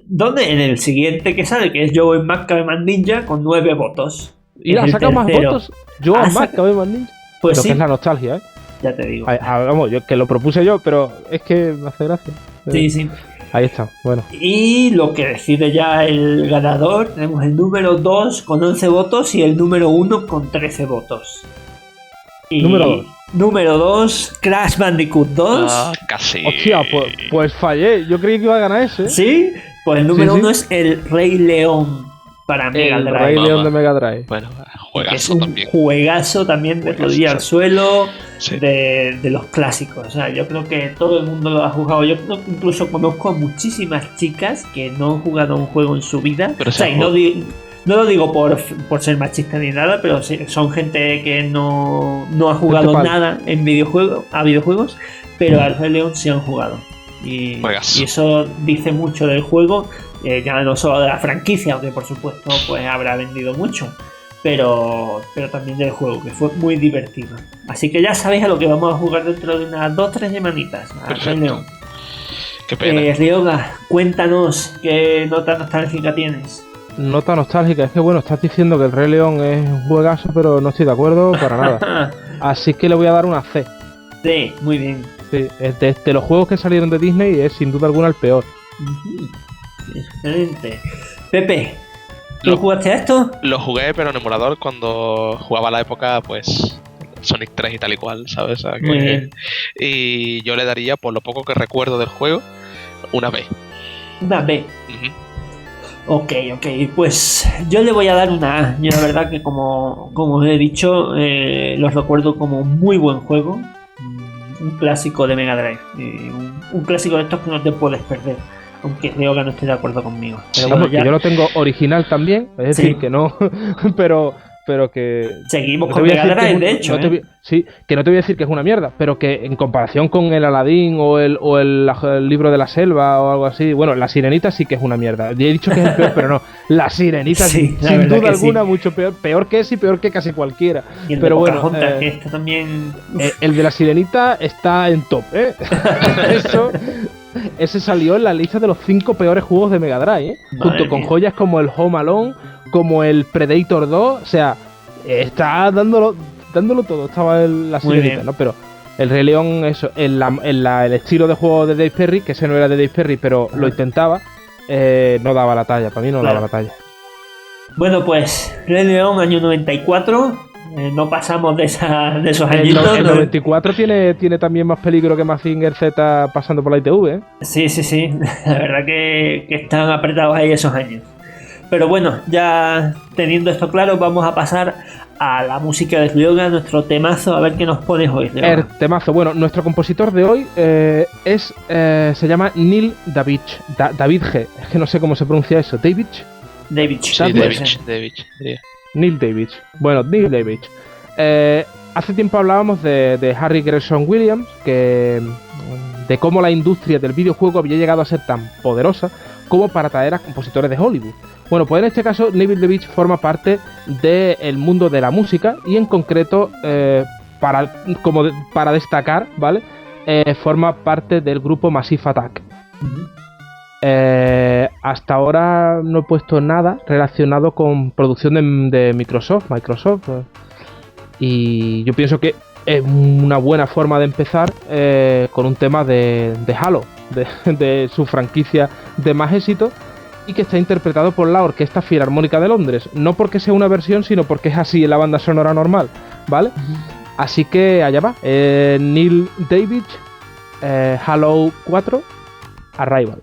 ¿dónde? En el siguiente que sale, que es Joe Maccabeman Ninja, con 9 votos. Y Es ha el sacado más tercero. votos. Yo Ha más saca- cabe más ninja. Pues Pero sí, que es la nostalgia, ¿eh? ya te digo. Vamos, yo que lo propuse yo, pero es que me hace gracia. Sí, sí. Ahí está, bueno. Y lo que decide ya el ganador, tenemos el número 2 con 11 votos y el número 1 con 13 votos. Y Número 2. Número 2, Crash Bandicoot 2. Casi. Hostia, pues fallé. Yo creí que iba a ganar ese. ¿Sí? Pues el número Sí, sí. 1 es el Rey León para Mega El Drive. Rey Mamá. León de Mega Drive. Bueno, Que es juegazo un también. juegazo también de Juegazo, rodilla al sí. suelo, Sí. de los clásicos. O sea, yo creo que todo el mundo lo ha jugado. Yo creo que incluso conozco a muchísimas chicas que no han jugado un juego en su vida. Pero O sea, ese y no, juego- no lo digo por ser machista ni nada, pero sí, son gente que no ha jugado pal. nada en videojuegos, pero al Rey León sí han jugado. Y Juegazo. eso dice mucho del juego, ya no solo de la franquicia, aunque por supuesto pues habrá vendido mucho, pero también del juego, que fue muy divertido. Así que ya sabéis a lo que vamos a jugar dentro de unas 2-3 semanitas, al Rey Perfecto. León. Qué pena. Ryoga, cuéntanos qué nota nostálgica tienes. Nota nostálgica. Es que bueno, estás diciendo que el Rey León es un juegazo, pero no estoy de acuerdo para nada. Así que le voy a dar una C. Sí, muy bien. Sí, es de los juegos que salieron de Disney es sin duda alguna el peor. Ujú. Excelente. Pepe, ¿tú Lo- jugaste a esto? Lo jugué, pero en emulador cuando jugaba a la época, pues Sonic 3 y tal y cual, ¿sabes? O sea, Muy bien. y yo le daría, por lo poco que recuerdo del juego, una B. Una B. Ujú. Ok, pues yo le voy a dar una A. Yo la verdad que como os he dicho, lo recuerdo como muy buen juego. Un clásico de Mega Drive. Un clásico de estos que no te puedes perder. Aunque Ryoga no esté de acuerdo conmigo. Pero Sí, bueno, porque ya yo lo tengo original también, es decir, Sí. que no, pero que... seguimos no te con voy a Mega decir que Drive, es un- de hecho. no te voy- sí, que no te voy a decir que es una mierda, pero que en comparación con el Aladdin el libro de la selva o algo así, bueno, la Sirenita sí que es una mierda. Ya he dicho que es el peor, pero no, la Sirenita Sí, la sin verdad duda que sí. alguna mucho peor, peor que ese y peor que casi cualquiera. Y el pero de bueno, Pocahontas, que esto también. el de la Sirenita está en top, ¿eh? Ese salió en la lista de los 5 peores juegos de Mega Drive, ¿eh? Madre Junto con mía. joyas como el Home Alone, como el Predator 2, o sea, está dándolo todo, estaba la Muy Sirenita, bien. ¿no? Pero el Rey León, eso, el estilo de juego de Dave Perry, que ese no era de Dave Perry, pero lo intentaba, no daba la talla, para mí no Claro. daba la talla. Bueno, pues Rey León, año 94. No pasamos de esos El, añitos. el ¿no? 94 tiene también más peligro que Mazinger Z pasando por la ITV, ¿eh? Sí. La verdad que están apretados ahí esos años. Pero bueno, ya teniendo esto claro, vamos a pasar a la música de Ryoga, nuestro temazo. A ver qué nos pones hoy, Ryoga. El temazo. Bueno, nuestro compositor de hoy se llama Neil Davidge. David G. Es que no sé cómo se pronuncia eso. Davidge. David. Sí, puede ser. David, diría. Neil Davidge. Bueno, Neil Davidge. Hace tiempo hablábamos de Harry Gregson Williams, de cómo la industria del videojuego había llegado a ser tan poderosa como para atraer a compositores de Hollywood. Bueno, pues en este caso Neil Davidge forma parte del mundo de la música y en concreto, para destacar, ¿vale? Forma parte del grupo Massive Attack. Ujú. Hasta ahora no he puesto nada relacionado con producción de Microsoft. Y yo pienso que es una buena forma de empezar con un tema de Halo, de su franquicia de más éxito, y que está interpretado por la Orquesta Filarmónica de Londres. No porque sea una versión, sino porque es así en la banda sonora normal, ¿vale? Así que allá va. Neil Davidge, Halo 4, Arrival.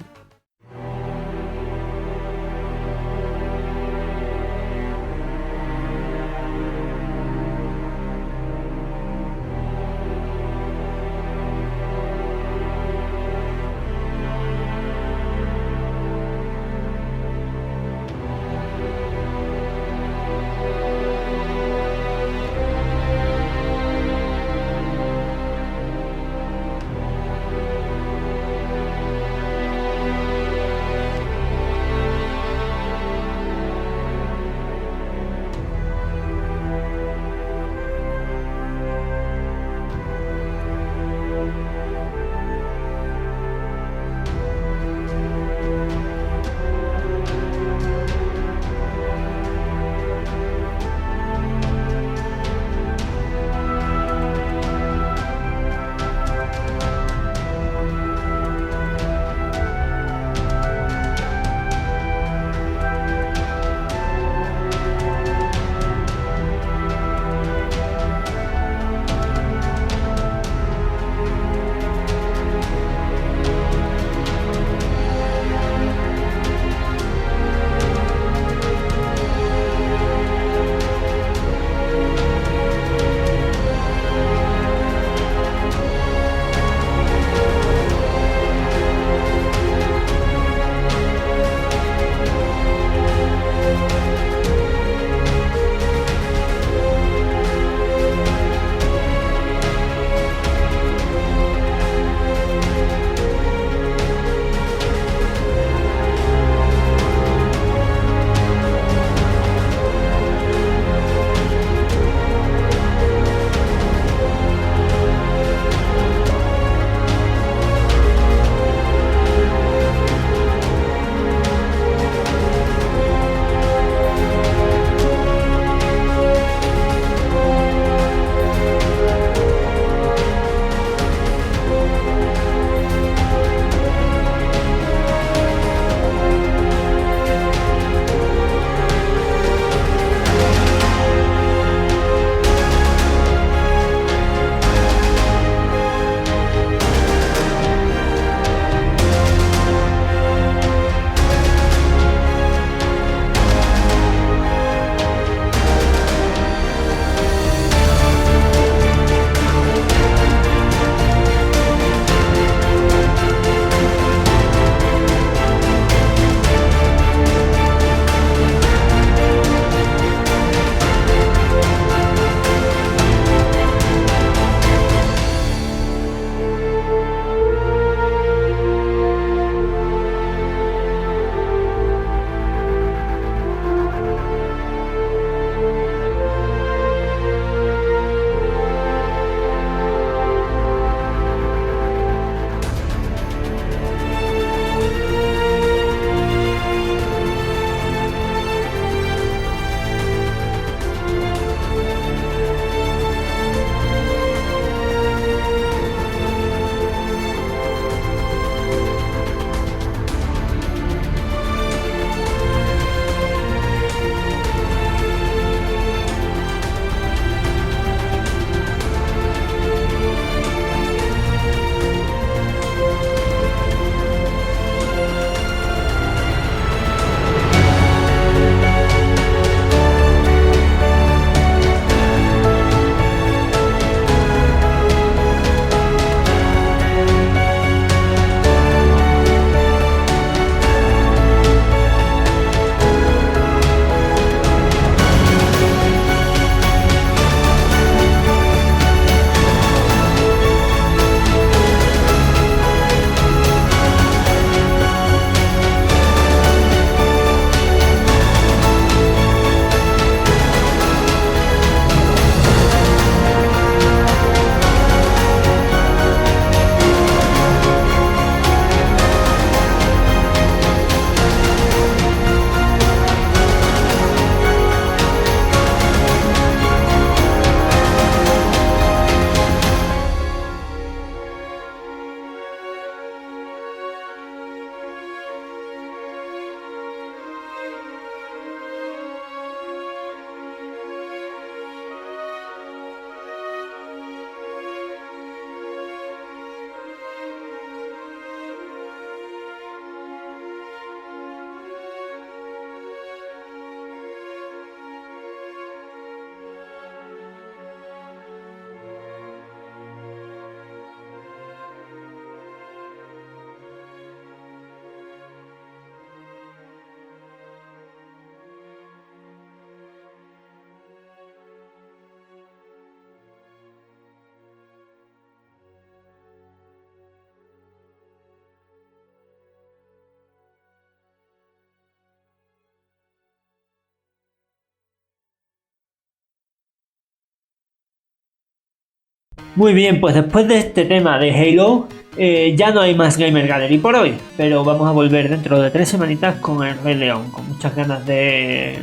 Muy bien, pues después de este tema de Halo, ya no hay más Gamer Gallery por hoy, pero vamos a volver dentro de 3 semanitas con el Rey León, con muchas ganas de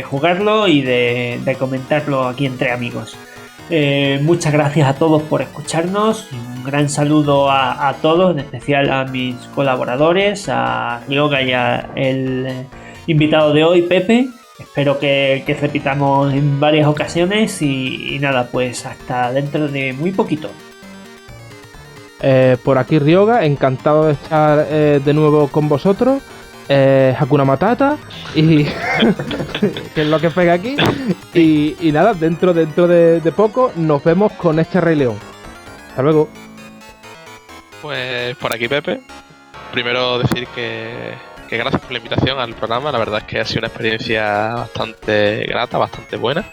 jugarlo y de comentarlo aquí entre amigos. Muchas gracias a todos por escucharnos, un gran saludo a todos, en especial a mis colaboradores, a Ryoga y a el invitado de hoy, Pepe. Espero que repitamos en varias ocasiones y nada, pues hasta dentro de muy poquito. Por aquí Ryoga, encantado de estar de nuevo con vosotros. Hakuna Matata y que es lo que pega aquí. Y nada, dentro de poco nos vemos con este Rey León. Hasta luego. Pues por aquí Pepe. Primero decir que gracias por la invitación al programa. La verdad es que ha sido una experiencia bastante grata, bastante buena.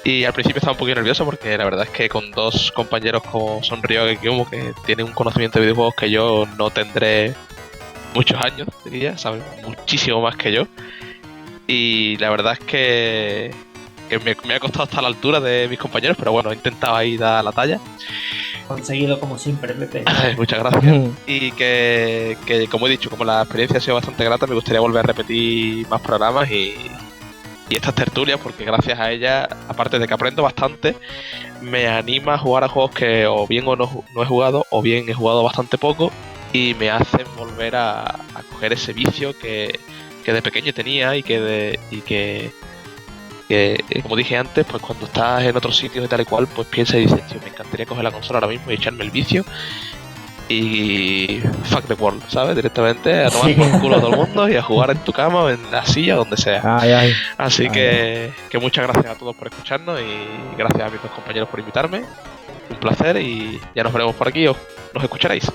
Y al principio estaba un poquito nervioso porque la verdad es que con dos compañeros como son Ryoga y Kiyomo, que tienen un conocimiento de videojuegos que yo no tendré muchos años, diría, saben muchísimo más que yo. Y la verdad es que me ha costado estar a la altura de mis compañeros, pero bueno, he intentado ahí dar la talla. Conseguido como siempre, Pepe. Muchas gracias. Y que como he dicho, como la experiencia ha sido bastante grata, me gustaría volver a repetir más programas y estas tertulias, porque gracias a ellas, aparte de que aprendo bastante, me anima a jugar a juegos que o bien no he jugado, o bien he jugado bastante poco, y me hacen volver a coger ese vicio que de pequeño tenía y que como dije antes, pues cuando estás en otros sitios y tal y cual, pues piensas y dices, tío, me encantaría coger la consola ahora mismo y echarme el vicio y fuck the world, ¿sabes? Directamente a tomar por culo a todo el mundo y a jugar en tu cama o en la silla, donde sea. Así que muchas gracias a todos por escucharnos y gracias a mis dos compañeros por invitarme. Un placer y ya nos veremos por aquí o nos escucharéis.